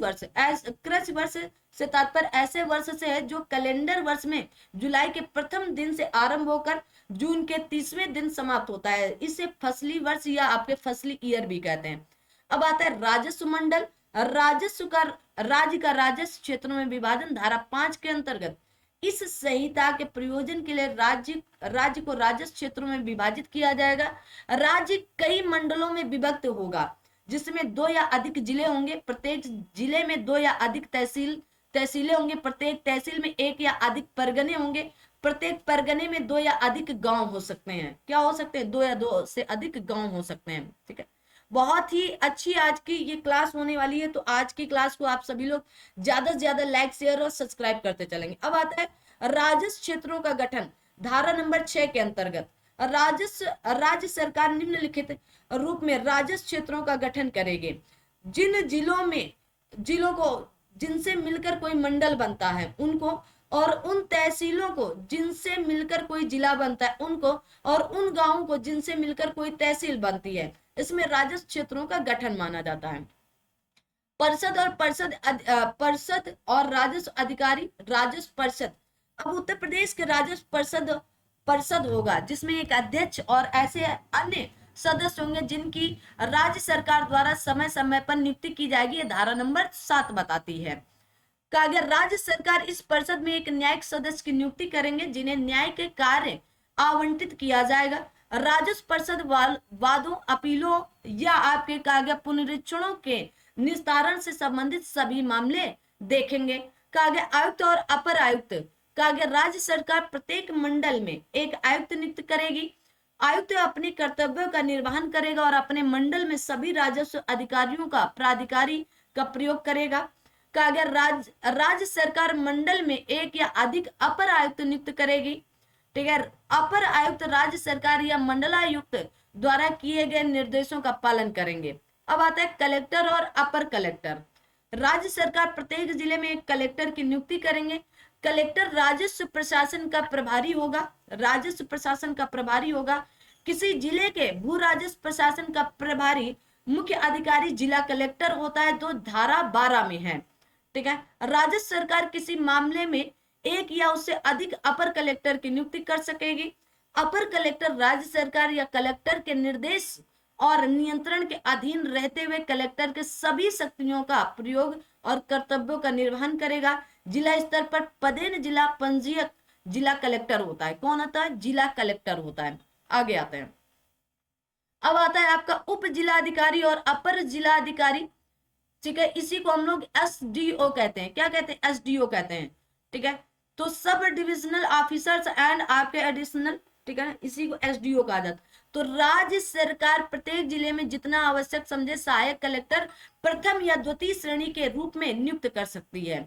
A: वर्ष से तात्पर्य ऐसे वर्ष से है जो कैलेंडर वर्ष में जुलाई के प्रथम दिन से आरंभ होकर जून के 30वें दिन समाप्त होता है। इसे फसली वर्ष या आपके फसली ईयर भी कहते हैं। अब आता है राजस्व मंडल। राज्य का राजस्व क्षेत्रों में विभाजन धारा 5 के अंतर्गत इस संहिता के प्रयोजन के लिए राज्य को राजस्व क्षेत्रों में विभाजित किया जाएगा। राज्य कई मंडलों में विभक्त होगा जिसमें 2 या अधिक जिले होंगे। प्रत्येक जिले में 2 या अधिक तहसीलें होंगे। प्रत्येक तहसील में 1 या अधिक परगने होंगे। प्रत्येक परगने में 2 या अधिक गांव हो सकते हैं। क्या हो सकते हैं? 2 या 2 से अधिक गांव हो सकते हैं। ठीक है। बहुत ही अच्छी आज की ये क्लास होने वाली है। तो आज की क्लास को आप सभी लोग ज्यादा से ज्यादा लाइक, शेयर और सब्सक्राइब करते चलेंगे। अब आता है राजस्व क्षेत्रों का गठन। धारा नंबर 6 के अंतर्गत राज्य सरकार निम्नलिखित रूप में राजस्व क्षेत्रों का गठन करेगी। जिन जिलों को जिनसे मिलकर कोई मंडल बनता है उनको, और उन तहसीलों को जिनसे मिलकर कोई जिला बनता है उनको, और उन गांवों को जिनसे मिलकर कोई तहसील बनती है, इसमें राजस्व क्षेत्रों का गठन माना जाता है। परिषद और राजस्व अधिकारी, राजस्व परिषद। अब उत्तर प्रदेश के राजस्व परिषद होगा जिसमें एक अध्यक्ष और ऐसे अन्य सदस्य होंगे जिनकी राज्य सरकार द्वारा समय समय पर नियुक्ति की जाएगी। ये धारा नंबर 7 बताती है। कहा गया राज्य सरकार इस परिषद में एक न्यायिक सदस्य की नियुक्ति करेंगे जिन्हें न्याय के कार्य आवंटित किया जाएगा। राजस्व परिषद वादों, अपीलों या आपके कहा गया पुनरीक्षणों के निस्तारण से संबंधित सभी मामले देखेंगे। कहा गया आयुक्त और अपर आयुक्त। कहा गया राज्य सरकार प्रत्येक मंडल में एक आयुक्त नियुक्त करेगी। आयुक्त अपने कर्तव्यों का निर्वहन करेगा और अपने मंडल में सभी राजस्व अधिकारियों का प्राधिकारी का प्रयोग करेगा। कहा गया राज्य सरकार मंडल में एक या अधिक अपर आयुक्त नियुक्त करेगी। ठीक है, अपर आयुक्त राज्य सरकार या मंडलायुक्त द्वारा किए गए निर्देशों का पालन करेंगे। अब आता है कलेक्टर और अपर कलेक्टर। राज्य सरकार प्रत्येक जिले में एक कलेक्टर की नियुक्ति करेंगे। कलेक्टर राजस्व प्रशासन का प्रभारी होगा। राजस्व प्रशासन का प्रभारी होगा। किसी जिले के भू राजस्व प्रशासन का प्रभारी मुख्य अधिकारी जिला कलेक्टर होता है, जो धारा 12 में है। ठीक है, राजस्व सरकार किसी मामले में एक या उससे अधिक अपर कलेक्टर की नियुक्ति कर सकेगी। अपर कलेक्टर राज्य सरकार या कलेक्टर के निर्देश और नियंत्रण के अधीन रहते हुए कलेक्टर के सभी शक्तियों का प्रयोग और कर्तव्यों का निर्वहन करेगा। जिला स्तर पर पदेन जिला पंजीयक जिला कलेक्टर होता है। कौन होता है? जिला कलेक्टर होता है। आगे आते हैं, अब आता है आपका उप जिला अधिकारी और अपर जिला अधिकारी। ठीक है, इसी को हम लोग एसडीओ कहते हैं। क्या कहते हैं? एसडीओ कहते हैं। ठीक है, तो सब डिविजनल ऑफिसर्स एंड आपके एडिशनल, ठीक है, इसी को एसडीओ कहा जाता है। तो राज्य सरकार प्रत्येक जिले में जितना आवश्यक समझे सहायक कलेक्टर प्रथम या द्वितीय श्रेणी के रूप में नियुक्त कर सकती है।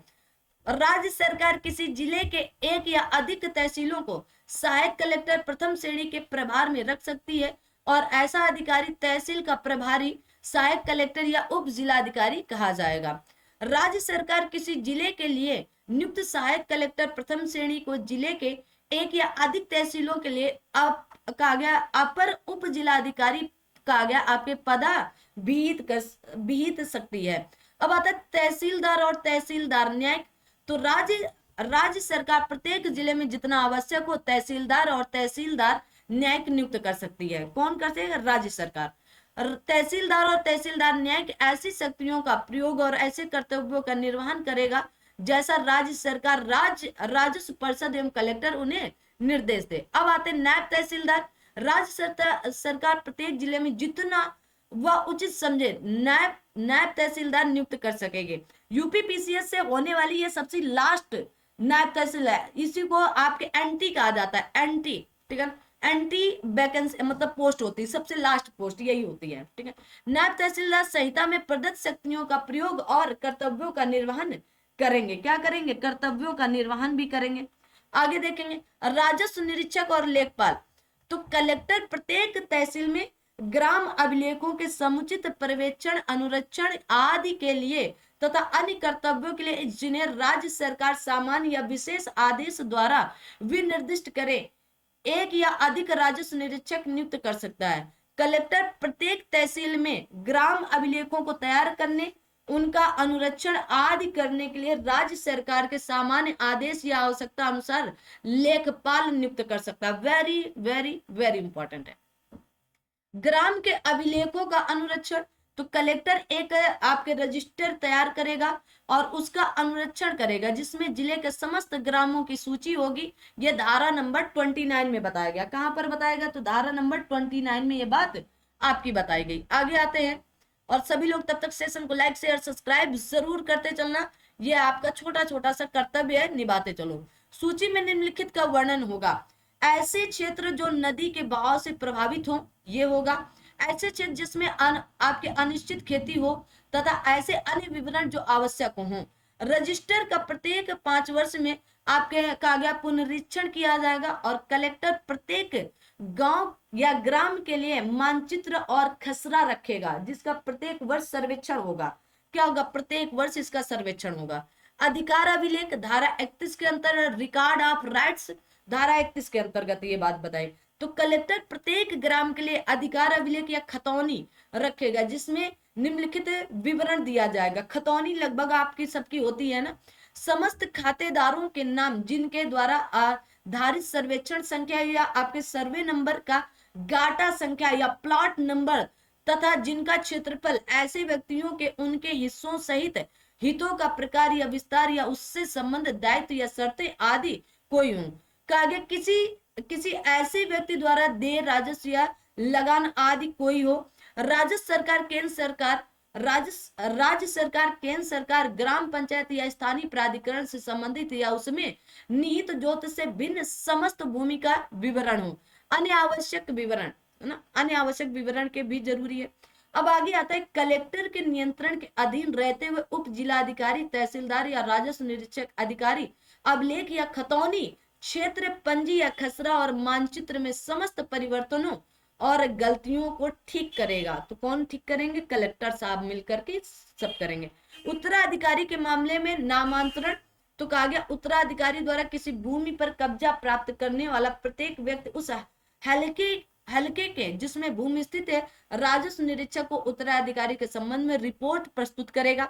A: राज्य सरकार किसी जिले के एक या अधिक तहसीलों को सहायक कलेक्टर प्रथम श्रेणी के प्रभार में रख सकती है और ऐसा अधिकारी तहसील का प्रभारी सहायक कलेक्टर या उप जिलाधिकारी कहा जाएगा। राज्य सरकार किसी जिले के लिए नियुक्त सहायक कलेक्टर प्रथम श्रेणी को जिले के एक या अधिक तहसीलों के लिए कहा गया अपर उप जिलाधिकारी कहा गया आपके पदा विहित सकती है। अब आता है तहसीलदार और तहसीलदार न्यायिक। तो राज्य सरकार प्रत्येक जिले में जितना आवश्यक हो तहसीलदार और तहसीलदार न्यायिक नियुक्त कर सकती है। कौन कर सकती है? राज्य सरकार। तहसीलदार और तहसीलदार न्यायिक ऐसी शक्तियों का प्रयोग और ऐसे कर्तव्यों का निर्वहन करेगा जैसा राज्य सरकार राजस्व परिषद एवं कलेक्टर उन्हें निर्देश दे। अब आते हैं नायब तहसीलदार। राज्य सरकार प्रत्येक जिले में जितना वह उचित समझे नायब तहसीलदार नियुक्त कर सकेंगे। यूपीपीसीएस से होने वाली ये सबसे लास्ट नायब तहसील है। इसी को आपके एंटी कहा जाता है। एंटी, ठीक है, एंटी वैकेंसी मतलब पोस्ट होती है, सबसे लास्ट पोस्ट यही होती है। ठीक है, नायब तहसीलदार संहिता में प्रदत्त शक्तियों का प्रयोग और कर्तव्यों का निर्वहन करेंगे। क्या करेंगे? कर्तव्यों का निर्वहन भी करेंगे। आगे देखेंगे राजस्व निरीक्षक और लेखपाल। तो कलेक्टर प्रत्येक तहसील में ग्राम अभिलेखों के समुचित पर्यवेक्षण अनुरक्षण आदि के लिए तथा अन्य कर्तव्यों के लिए जिन्हें राज्य सरकार सामान्य या विशेष आदेश द्वारा विनिर्दिष्ट करे एक या अधिक राजस्व निरीक्षक नियुक्त कर सकता है। कलेक्टर प्रत्येक तहसील में ग्राम अभिलेखों को तैयार करने उनका अनुरक्षण आदि करने के लिए राज्य सरकार के सामान्य आदेश या आवश्यकता अनुसार लेखपाल नियुक्त कर सकता है। वेरी वेरी वेरी इंपॉर्टेंट है। ग्राम के अभिलेखों का अनुरक्षण, तो कलेक्टर एक आपके रजिस्टर तैयार करेगा और उसका अनुरक्षण करेगा जिसमें जिले के समस्त ग्रामों की सूची होगी। यह धारा नंबर 29 में बताया गया। कहां पर बताएगा? तो धारा नंबर 29 में यह बात आपकी बताई गई। आगे आते हैं और सभी लोग तब तक सेशन को लाइक शेयर सब्सक्राइब जरूर करते चलना। यह आपका छोटा छोटा सा कर्तव्य है, निभाते चलो। सूची में निम्नलिखित का वर्णन होगा। ऐसे क्षेत्र जो नदी के बहाव से प्रभावित हो, ये होगा। ऐसे क्षेत्र जिसमें आपके अनिश्चित खेती हो तथा ऐसे अन्य विवरण जो आवश्यक हो। रजिस्टर का प्रत्येक 5 वर्ष में आपके कहा गया पुनरीक्षण किया जाएगा और कलेक्टर प्रत्येक गांव या ग्राम के लिए मानचित्र और खसरा रखेगा जिसका प्रत्येक वर्ष सर्वेक्षण होगा। क्या होगा? प्रत्येक वर्ष इसका सर्वेक्षण होगा। अधिकार अभिलेख धारा 31 के अंतर्गत रिकॉर्ड ऑफ राइट्स धारा 31 के अंतर्गत ये बात बताई। तो कलेक्टर प्रत्येक ग्राम के लिए अधिकार अभिलेख या खतौनी रखेगा जिसमें निम्नलिखित विवरण दिया जाएगा। खतौनी लगभग आपकी सबकी होती है ना। समस्त खातेदारों के नाम जिनके द्वारा आधारित सर्वेक्षण संख्या या आपके सर्वे नंबर का गाटा संख्या या प्लॉट नंबर तथा जिनका क्षेत्रफल ऐसे व्यक्तियों के उनके हिस्सों सहित हितों का प्रकार या विस्तार या उससे संबंध दायित्व या शर्तें आदि कोई हो। कहा गया किसी ऐसे व्यक्ति द्वारा देय राजस्व या लगान आदि कोई हो। राज्य सरकार केंद्र सरकार ग्राम पंचायत या स्थानीय प्राधिकरण से संबंधित या उसमें निहित जोत से भिन्न समस्त भूमि का विवरण हो। अन्य आवश्यक विवरण, है ना, अन्य आवश्यक विवरण के भी जरूरी है। अब आगे आता है कलेक्टर के नियंत्रण के अधीन रहते हुए उप जिलाधिकारी, तहसीलदार या राजस्व निरीक्षक अधिकारी अभिलेख या खतौनी क्षेत्र, पंजी या खसरा और मानचित्र में समस्त परिवर्तनों और गलतियों को ठीक करेगा। तो कौन ठीक करेंगे? कलेक्टर साहब मिलकर के सब करेंगे। उत्तराधिकारी के मामले में नामांतरण, तो कहा गया उत्तराधिकारी द्वारा किसी भूमि पर कब्जा प्राप्त करने वाला प्रत्येक व्यक्ति उस हल्के हल्के के जिसमें भूमि स्थित है राजस्व निरीक्षक को उत्तराधिकारी के संबंध में रिपोर्ट प्रस्तुत करेगा।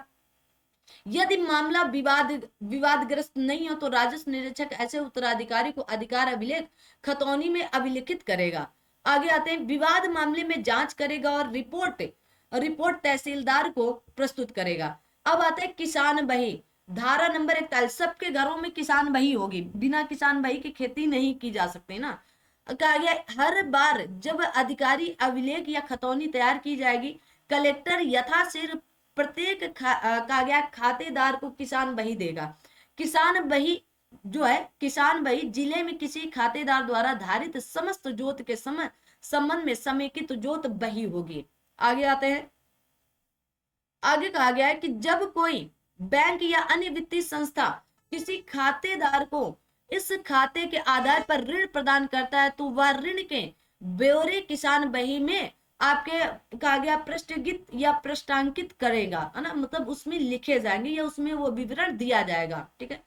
A: यदि मामला विवादग्रस्त नहीं हो तो राजस्व निरीक्षक ऐसे उत्तराधिकारी को अधिकार अभिलेख खतौनी में अभिलिखित करेगा। आगे आते हैं विवाद मामले में जांच करेगा और रिपोर्ट तहसीलदार को प्रस्तुत करेगा। अब आता है किसान बही, धारा नंबर 41। सबके घरों में किसान बही होगी, बिना किसान बही की खेती नहीं की जा सकती ना। कहा गया हर बार जब अधिकारी अभिलेख या खतौनी तैयार की जाएगी, कलेक्टर यथाशीघ्र प्रत्येक कहा गया खातेदार को किसान बही देगा। किसान बही जो है, किसान बही जिले में किसी खातेदार द्वारा धारित समस्त जोत के संबंध में समेकित जोत बही होगी। आगे आते हैं, आगे कहा गया है कि जब कोई बैंक या अन्य वित्तीय संस्था किसी खातेदार को इस खाते के आधार पर ऋण प्रदान करता है तो वह ऋण के ब्यौरे किसान बही में आपके कहा गया पृष्ठगित या पृष्ठांकित करेगा, है ना, मतलब उसमें लिखे जाएंगे या उसमें वो विवरण दिया जाएगा। ठीक है,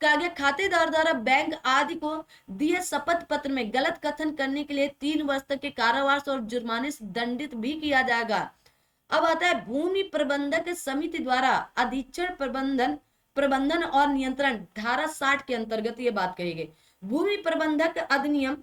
A: कहा गया खातेदार द्वारा बैंक आदि को दिए शपथ पत्र में गलत कथन करने के लिए 3 वर्ष तक के कारावास और जुर्माने से दंडित भी किया जाएगा। अब आता है भूमि प्रबंधक समिति द्वारा अधीक्षण प्रबंधन और नियंत्रण, धारा 60 के अंतर्गत ये बात कही गई। भूमि प्रबंधक अधिनियम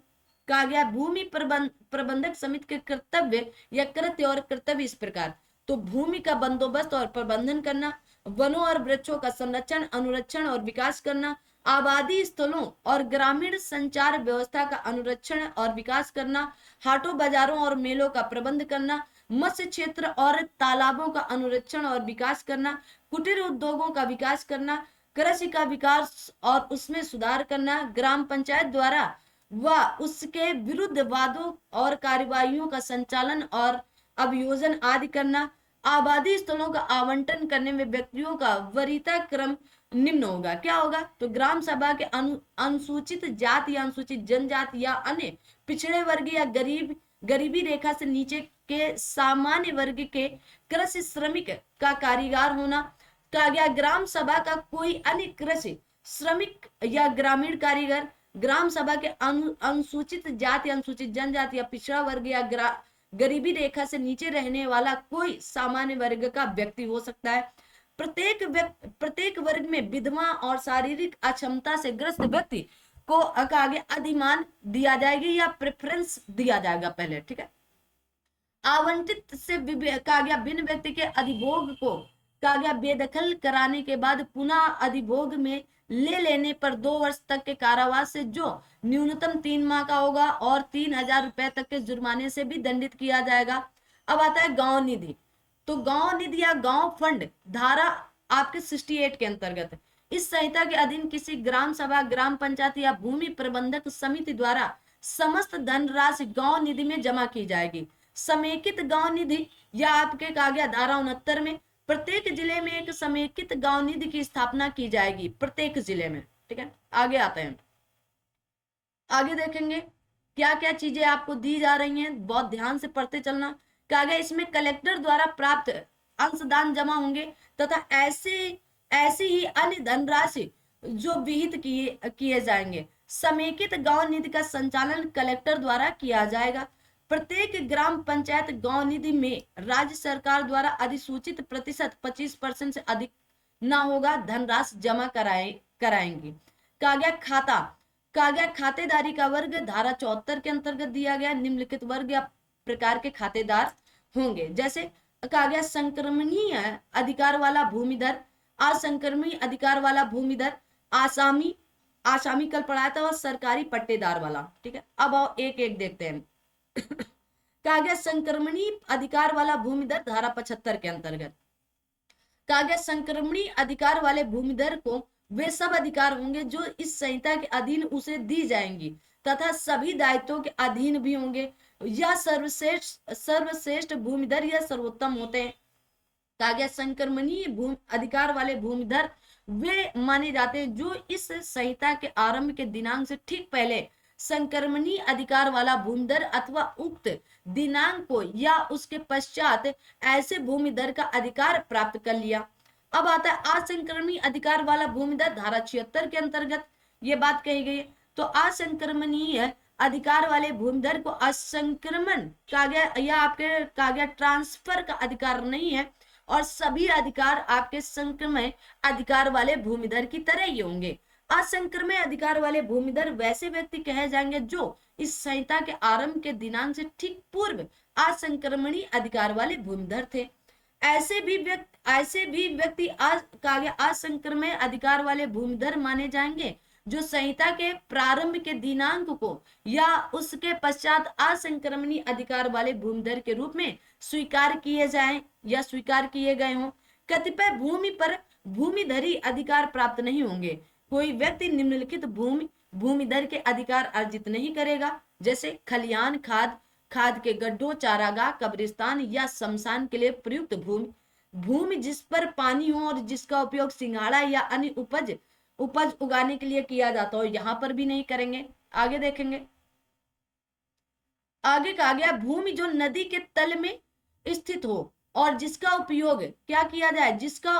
A: कहा गया भूमि प्रबंधक समिति के कर्तव्य या कृत्य और कर्तव्य इस प्रकार, तो भूमि का बंदोबस्त और प्रबंधन करना, वनों और वृक्षों का संरक्षण, अनुरक्षण और विकास करना, आबादी स्थलों और ग्रामीण संचार व्यवस्था का अनुरक्षण और विकास करना, हाटों बाजारों और मेलों का प्रबंध करना, मत्स्य क्षेत्र और तालाबों का अनुरक्षण और विकास करना, कुटीर उद्योगों का विकास करना, कृषि का विकास और उसमें सुधार करना, ग्राम पंचायत द्वारा व उसके विरुद्ध वादों और कार्यवाहियों का संचालन और अभियोजन आदि करना, आबादी स्थलों का आवंटन करने में व्यक्तियों का वरीयता क्रम निम्न होगा। क्या होगा? तो ग्राम सभा के अनुसूचित जाति या अनुसूचित जनजाति या अन्य पिछड़े वर्ग या गरीबी रेखा से नीचे के सामान्य वर्ग के कृषि श्रमिक का कारीगर होना। कहा गया ग्राम सभा का कोई अन्य कृषि श्रमिक या ग्रामीण कारीगर ग्राम सभा के अनुसूचित जाति, अनुसूचित जनजाति या पिछड़ा वर्ग या गरीबी रेखा से नीचे रहने वाला कोई सामान्य वर्ग का व्यक्ति हो सकता है। प्रत्येक वर्ग में विधवा और शारीरिक अक्षमता से ग्रस्त व्यक्ति को आगे अधिमान दिया जाएगी या प्रेफरेंस दिया जाएगा पहले। ठीक है, आवंटित से कहा गया भिन्न व्यक्ति के अधिभोग को कहा गया बेदखल कराने के बाद पुनः अधिभोग में ले लेने पर 2 वर्ष तक के कारावास से जो न्यूनतम 3 माह का होगा और 3,000 रुपए तक के जुर्माने से भी दंडित किया जाएगा। अब आता है गांव निधि, तो गांव निधि या गांव फंड धारा आपके 68 के अंतर्गत इस संहिता के अधीन किसी ग्राम सभा, ग्राम पंचायत या भूमि प्रबंधक समिति द्वारा समस्त धनराशि गांव निधि में जमा की जाएगी। समेकित गांव निधि या आपके कहा गया धारा 69 में प्रत्येक जिले में एक समेकित गांव निधि की स्थापना की जाएगी, प्रत्येक जिले में। ठीक है, आगे आते हैं, आगे देखेंगे क्या क्या चीजें आपको दी जा रही हैं, बहुत ध्यान से पढ़ते चलना। कहा गया इसमें कलेक्टर द्वारा प्राप्त अंशदान जमा होंगे तथा ऐसी ही अन्य धनराशि जो विहित किए जाएंगे। समेकित गांव निधि का संचालन कलेक्टर द्वारा किया जाएगा। प्रत्येक ग्राम पंचायत गांव निधि में राज्य सरकार द्वारा अधिसूचित प्रतिशत 25% से अधिक ना होगा धनराशि जमा कराएंगी। कहा गया खाता, कहा गया खातेदारी का वर्ग धारा 74 के अंतर्गत दिया गया निम्नलिखित वर्ग या प्रकार के खातेदार होंगे। जैसे कहा गया संक्रमणीय अधिकार वाला भूमिधर, असंक्रमणीय अधिकार वाला भूमिधर, आसामी कल पढ़ाया था, और सरकारी पट्टेदार वाला। ठीक है, अब आओ एक एक देखते हैं। कहा गया संक्रमणीय अधिकार वाला भूमिधर धारा 75 के अंतर्गत, कहा गया संक्रमणीय अधिकार वाले भूमिधर को वे सब अधिकार होंगे जो इस संहिता के अधीन उसे दी जाएंगी तथा सभी दायित्वों के अधीन भी होंगे। यह सर्वश्रेष्ठ भूमिधर या सर्वोत्तम होते हैं। कहा गया संक्रमणीय भूमि अधिकार वाले भूमिधर वे माने जाते हैं जो इस संहिता के आरंभ के दिनांक से ठीक पहले संक्रमणीय अधिकार वाला भूमिधर अथवा उक्त दिनांक को या उसके पश्चात ऐसे भूमिधर का अधिकार प्राप्त कर लिया। अब आता है असंक्रमणीय अधिकार वाला भूमिधर, धारा 76 के अंतर्गत ये बात कही गई है। तो असंक्रमणीय अधिकार वाले भूमिधर को असंक्रमण कहा गया या आपके कहा गया ट्रांसफर का अधिकार नहीं है और सभी अधिकार आपके संक्रमण अधिकार वाले भूमिधर की तरह ही होंगे। असंक्रमण अधिकार वाले भूमिधर वैसे व्यक्ति कहे जाएंगे जो इस संहिता के आरंभ के दिनांक से ठीक पूर्व असंक्रमणीय अधिकार वाले भूमिधर थे। ऐसे भी व्यक्ति कहा गया असंक्रमण अधिकार वाले भूमिधर माने जाएंगे जो संहिता के प्रारंभ के दिनांक को या उसके पश्चात असंक्रमणीय अधिकार वाले भूमिधर के रूप में स्वीकार किए जाएं या स्वीकार किए गए हों। कतिपय भूमि पर भूमिधरी अधिकार प्राप्त नहीं होंगे। कोई व्यक्ति निम्नलिखित भूमिधर के अधिकार अर्जित नहीं करेगा, जैसे खलियान, खाद के गड्ढों, चारागाह, कब्रिस्तान या शमशान के लिए प्रयुक्त भूमि जिस पर पानी हो और जिसका उपयोग सिंघाड़ा या अन्य उपज उगाने के लिए किया जाता हो, यहां पर भी नहीं करेंगे। आगे देखेंगे, आगे कहा गया भूमि जो नदी के तल में स्थित हो और जिसका उपयोग क्या किया जाए, जिसका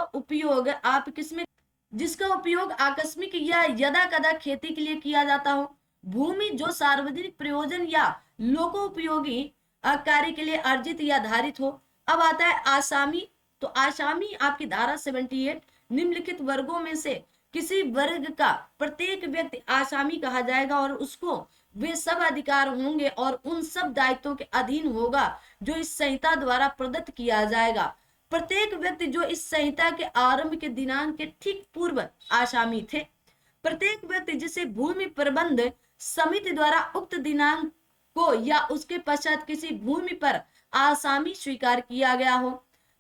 A: उपयोग आकस्मिक या यदा कदा खेती के लिए किया जाता हो। भूमि जो सार्वजनिक प्रयोजन या लोकोपयोगी कार्य के लिए अर्जित या धारित हो। अब आता है आसामी। तो आसामी आपकी धारा 78 निम्नलिखित वर्गों में से किसी वर्ग का प्रत्येक व्यक्ति आसामी कहा जाएगा और उसको वे सब अधिकार होंगे और उन सब दायित्वों के अधीन होगा जो इस संहिता द्वारा प्रदत्त किया जाएगा। प्रत्येक व्यक्ति जो इस संहिता के आरंभ के दिनांक के ठीक पूर्व आसामी थे। प्रत्येक व्यक्ति जिसे भूमि प्रबंध समिति द्वारा उक्त दिनांक को या उसके पश्चात किसी भूमि पर आसामी स्वीकार किया गया हो।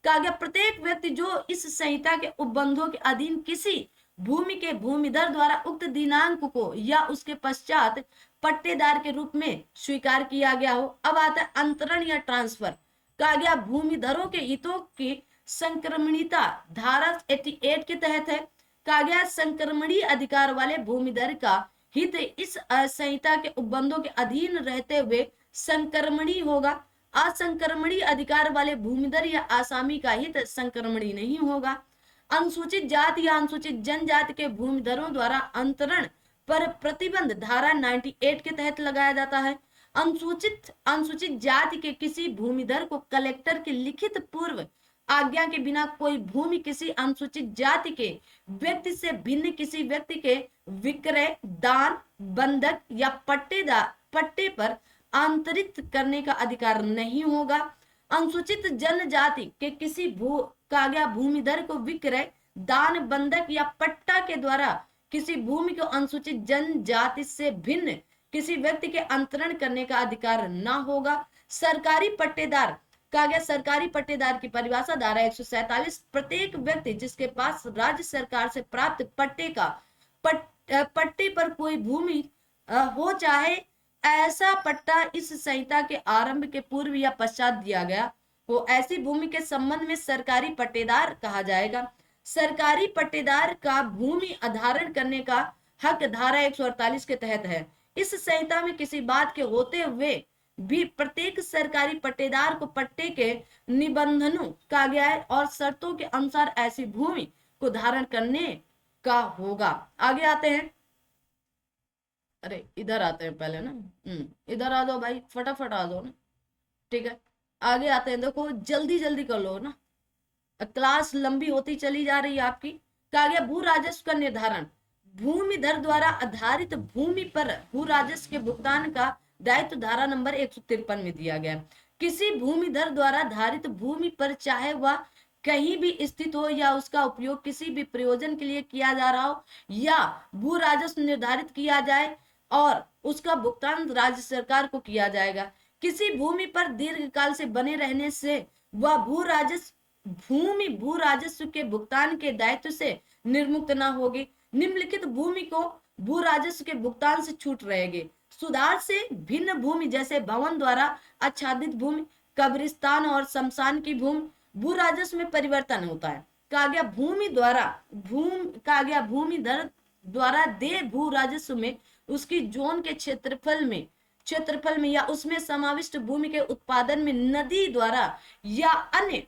A: कहा गया प्रत्येक व्यक्ति जो इस संहिता के उपबंधों के अधीन किसी भूमि के भूमिधर द्वारा उक्त दिनांक को या उसके पश्चात पट्टेदार के रूप में स्वीकार किया गया हो। अब आता है अंतरण या ट्रांसफर। कहा गया भूमिधरों के हितों की संक्रमणीयता धारा 88 के तहत है। कहा गया संक्रमणीय अधिकार वाले भूमिधर का हित इस संहिता के उपबंधों के अधीन रहते हुए संक्रमणीय होगा। असंक्रमणीय अधिकार वाले भूमिधर या आसामी का हित संक्रमणीय नहीं होगा। अनुसूचित जाति या अनुसूचित जनजाति के भूमिधरों द्वारा अंतरण पर प्रतिबंध धारा 98 के तहत लगाया जाता है। अनुसूचित जाति के किसी भूमिधर को कलेक्टर की लिखित पूर्व आज्ञा के बिना कोई भूमि किसी अनुसूचित जाति के व्यक्ति से भिन्न किसी व्यक्ति के विक्रय, दान, बंधक या पट्टे पर आंतरित करने का अधिकार नहीं होगा। अनुसूचित जनजाति के किसी भूमिधर को विक्रय, दान, बंधक या पट्टा के द्वारा किसी भूमि को अनुसूचित जनजाति से भिन्न किसी व्यक्ति के अंतरण करने का अधिकार ना होगा। सरकारी पट्टेदार कहा गया सरकारी पट्टेदार की परिभाषा धारा 147 प्रत्येक व्यक्ति जिसके पास राज्य सरकार से प्राप्त पट्टे पर कोई भूमि हो, चाहे ऐसा पट्टा इस संहिता के आरंभ के पूर्व या पश्चात दिया गया हो, ऐसी भूमि के संबंध में सरकारी पट्टेदार कहा जाएगा। सरकारी पट्टेदार का भूमि अधिग्रहण करने का हक धारा 148 के तहत है। इस संहिता में किसी बात के होते हुए भी प्रत्येक सरकारी पट्टेदार को पट्टे के निबंधनों कहा गया है और शर्तों के अनुसार ऐसी भूमि को धारण करने का होगा। आगे आते हैं, अरे इधर आते हैं पहले ना, इधर आ जाओ भाई, फटाफट आ जाओ ना, ठीक है। आगे आते हैं, देखो जल्दी जल्दी कर लो ना, क्लास लंबी होती चली जा रही है आपकी। कहा गया भू राजस्व का निर्धारण। भूमिधर द्वारा आधारित भूमि पर भू राजस्व के भुगतान का दायित्व धारा नंबर 153 में दिया गया। किसी भूमिधर द्वारा धारित भूमि पर चाहे वह कहीं भी स्थित हो या उसका उपयोग किसी भी प्रयोजन के लिए किया जा रहा हो या भू राजस्व निर्धारित किया जाए और उसका भुगतान राज्य सरकार को किया जाएगा। किसी भूमि पर दीर्घकाल से बने रहने से वह भू राजस्व के भुगतान के दायित्व से निर्मुक्त न होगी। निम्नलिखित भूमि को भू राजस्व के भुगतान से छूट रहेगी। सुधार से भिन्न भूमि जैसे भवन द्वारा आच्छादित भूमि, कब्रिस्तान और शमशान की भूमि भू राजस्व में परिवर्तन होता है। कहा गया भूमि दर द्वारा दे भू राजस्व में उसकी जोन के क्षेत्रफल में या उसमें समाविष्ट भूमि के उत्पादन में नदी द्वारा या अन्य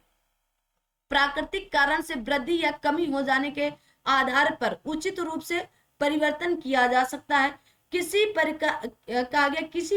A: प्राकृतिक कारण से वृद्धि या कमी हो जाने के आधार पर उचित रूप से परिवर्तन किया जा सकता है। किसी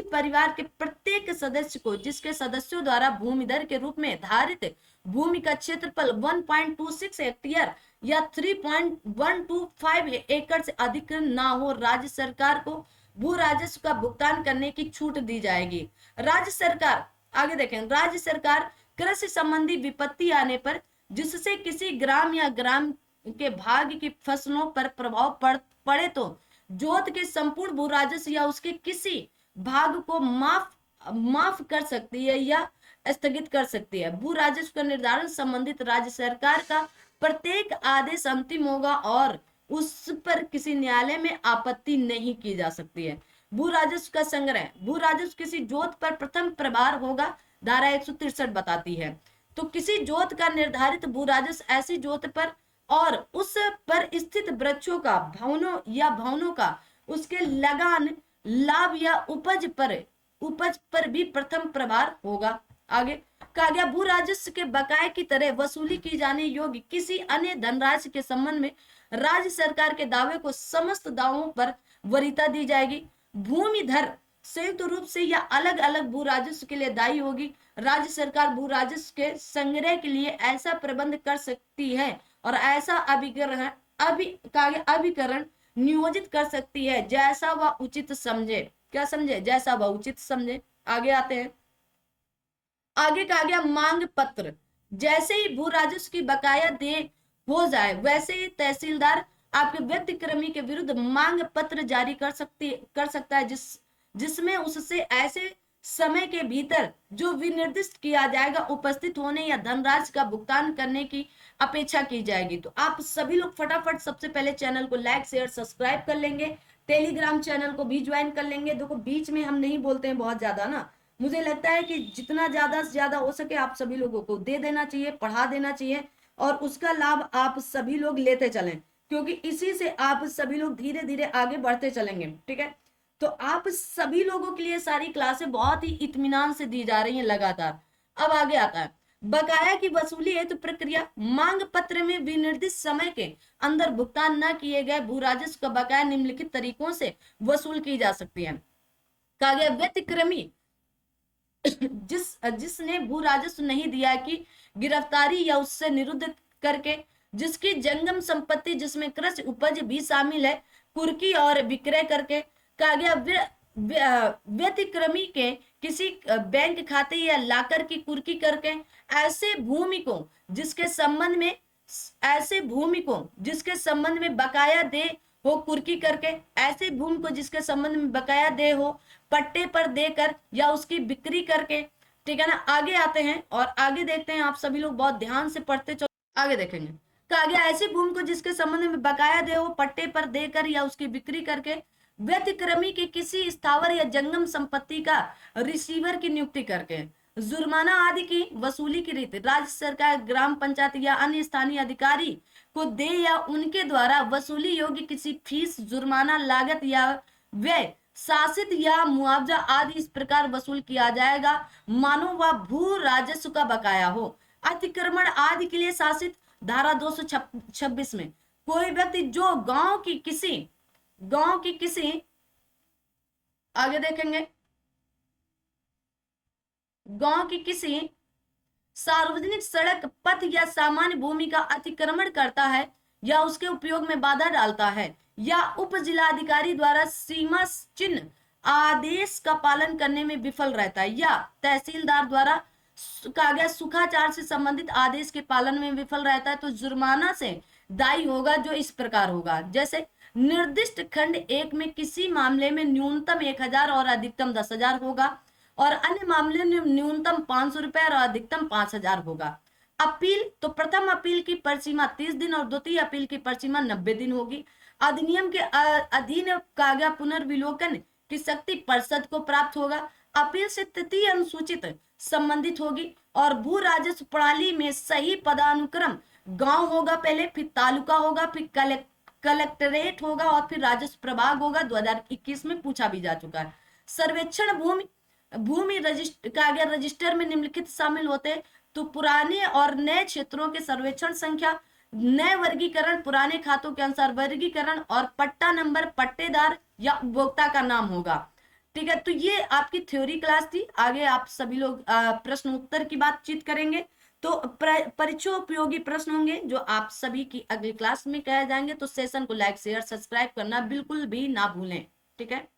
A: परिवार के प्रत्येक सदस्य को जिसके सदस्यों द्वारा भूमि दर के रूप में धारित भूमि का क्षेत्रफल 1.26 हेक्टेयर या 3.125 एकड़ से अधिक ना हो, राज्य सरकार को भू राजस्व का भुगतान करने की छूट दी जाएगी। राज्य सरकार, आगे देखें, राज्य सरकार कृषि संबंधी विपत्ति आने पर जिससे किसी ग्राम या ग्राम के भाग की फसलों पर प्रभाव पड़े तो जोत के संपूर्ण भू राजस्व या उसके किसी भाग को माफ कर सकती है या स्थगित कर सकती है। भू राजस्व का निर्धारण संबंधित राज्य सरकार का प्रत्येक आदेश अंतिम होगा और उस पर किसी न्यायालय में आपत्ति नहीं की जा सकती है। भू राजस्व का संग्रह, भू राजस्व किसी जोत पर प्रथम प्रभार होगा, धारा 163 बताती है। तो किसी जोत का निर्धारित भू राजस्व ऐसी जोत पर और उस पर स्थित वृक्षों का, भवनों का, उसके लगान, लाभ या उपज पर भी प्रथम प्रभार होगा। आगे कहा गया भू राजस्व के बकाये की तरह वसूली की जाने योग्य किसी अन्य धनराशि के संबंध में राज्य सरकार के दावे को समस्त दावों पर वरीयता दी जाएगी। भूमिधर संयुक्त रूप से या अलग अलग भू राजस्व के लिए दायी होगी। राज्य सरकार भू राजस्व के संग्रह के लिए ऐसा प्रबंध कर सकती है और ऐसा अभिकरण नियोजित कर सकती है जैसा वह उचित समझे। क्या समझे? जैसा वह उचित समझे। आगे आते हैं। आगे कहा गया मांग पत्र, जैसे ही भू राजस्व की बकाया दे हो जाए वैसे ही तहसीलदार आपके व्यतिक्रमी के विरुद्ध मांग पत्र जारी कर सकता है जिसमें उससे ऐसे समय के भीतर जो विनिर्दिष्ट किया जाएगा उपस्थित होने या धनराशि का भुगतान करने की अपेक्षा की जाएगी। तो आप सभी लोग फटाफट सबसे पहले चैनल को लाइक शेयर सब्सक्राइब कर लेंगे, टेलीग्राम चैनल को भी ज्वाइन कर लेंगे। देखो बीच में हम नहीं बोलते हैं बहुत ज्यादा ना, मुझे लगता है कि जितना ज्यादा से ज्यादा हो सके आप सभी लोगों को दे देना चाहिए, पढ़ा देना चाहिए और उसका लाभ आप सभी लोग लेते चलें, क्योंकि इसी से आप सभी लोग धीरे धीरे आगे बढ़ते चलेंगे। ठीक है, तो आप सभी लोगों के लिए सारी क्लासें बहुत ही इत्मीनान से दी जा रही हैं लगातार। अब आगे आता है बकाया की वसूली हेतु प्रक्रिया। मांग पत्र में विनिर्दिष्ट समय के अंदर भुगतान न किए गए भू राजस्व का बकाया निम्नलिखित तरीकों से वसूल की जा सकती है। कहा गया व्यतिक्रमी जिसने भू राजस्व नहीं दिया कि गिरफ्तारी या उससे निरुद्ध करके, जिसकी जंगम संपत्ति जिसमें कृषि उपज भी शामिल है कुर्की और विक्रय करके। कहा गया व्यतिक्रमी के किसी बैंक खाते या लाकर की कुर्की करके, ऐसे भूमि को जिसके संबंध में बकाया दे हो कुर्की करके, ऐसे भूमि को जिसके संबंध में बकाया दे हो पट्टे पर देकर या उसकी बिक्री करके। ठीक है ना, आगे आते हैं और आगे देखते हैं। आप सभी लोग बहुत ध्यान से पढ़ते चलो, आगे देखेंगे। कहा गया ऐसी भूमि को जिसके संबंध में बकाया दे हो पट्टे पर देकर या उसकी बिक्री करके, व्यतिक्रमी के किसी स्थावर या जंगम संपत्ति का रिसीवर की नियुक्ति करके, जुर्माना आदि की वसूली की रीति राज्य सरकार, ग्राम पंचायत या अन्य स्थानीय अधिकारी को दे या उनके द्वारा वसूली योग्य किसी फीस, जुर्माना, लागत या व्यय, शासित या मुआवजा आदि इस प्रकार वसूल किया जाएगा मानो वह भू राजस्व का बकाया हो। अतिक्रमण आदि के लिए शासित, धारा 226 में कोई व्यक्ति जो गांव की किसी आगे देखेंगे, गांव की किसी सार्वजनिक सड़क, पथ या सामान्य भूमि का अतिक्रमण करता है या उसके उपयोग में बाधा डालता है या उप जिलाधिकारी द्वारा सीमा चिन्ह आदेश का पालन करने में विफल रहता है या तहसीलदार द्वारा कहा गया सुखाचार से संबंधित आदेश के पालन में विफल रहता है, तो जुर्माना से दायी होगा जो इस प्रकार होगा। जैसे निर्दिष्ट खंड 1 में किसी मामले में न्यूनतम 1000 और अधिकतम 10,000 होगा और अन्य मामले में न्यूनतम 500 रुपए और अधिकतम 5,000 होगा। अपील, तो प्रथम अपील की परिसीमा 30 दिन और द्वितीय अपील की परिसीमा 90 दिन होगी। अधिनियम के अधीन का गया पुनर्विलोकन की शक्ति परिषद को प्राप्त होगा। अपील से तृतीय अनुसूचित संबंधित होगी। और भू राजस्व प्रणाली में सही पदानुक्रम गांव होगा पहले, फिर तालुका होगा, फिर कलेक्टरेट होगा और फिर राजस्व प्रभाग होगा। 2021 में पूछा भी जा चुका है। सर्वेक्षण भूमि भूमि रजिस्टर का गया रजिस्टर में निम्नलिखित शामिल होते हैं। तो पुराने और नए क्षेत्रों के सर्वेक्षण संख्या, नए वर्गीकरण, पुराने खातों के अनुसार वर्गीकरण, और पट्टा नंबर पट्टेदार या उपभोक्ता का नाम होगा। ठीक है, तो ये आपकी थ्योरी क्लास थी। आगे आप सभी लोग प्रश्न उत्तर की बातचीत करेंगे। तो परीक्षा उपयोगी प्रश्न होंगे जो आप सभी की अगली क्लास में कहे जाएंगे। तो सेशन को लाइक शेयर सब्सक्राइब करना बिल्कुल भी ना भूलें। ठीक है।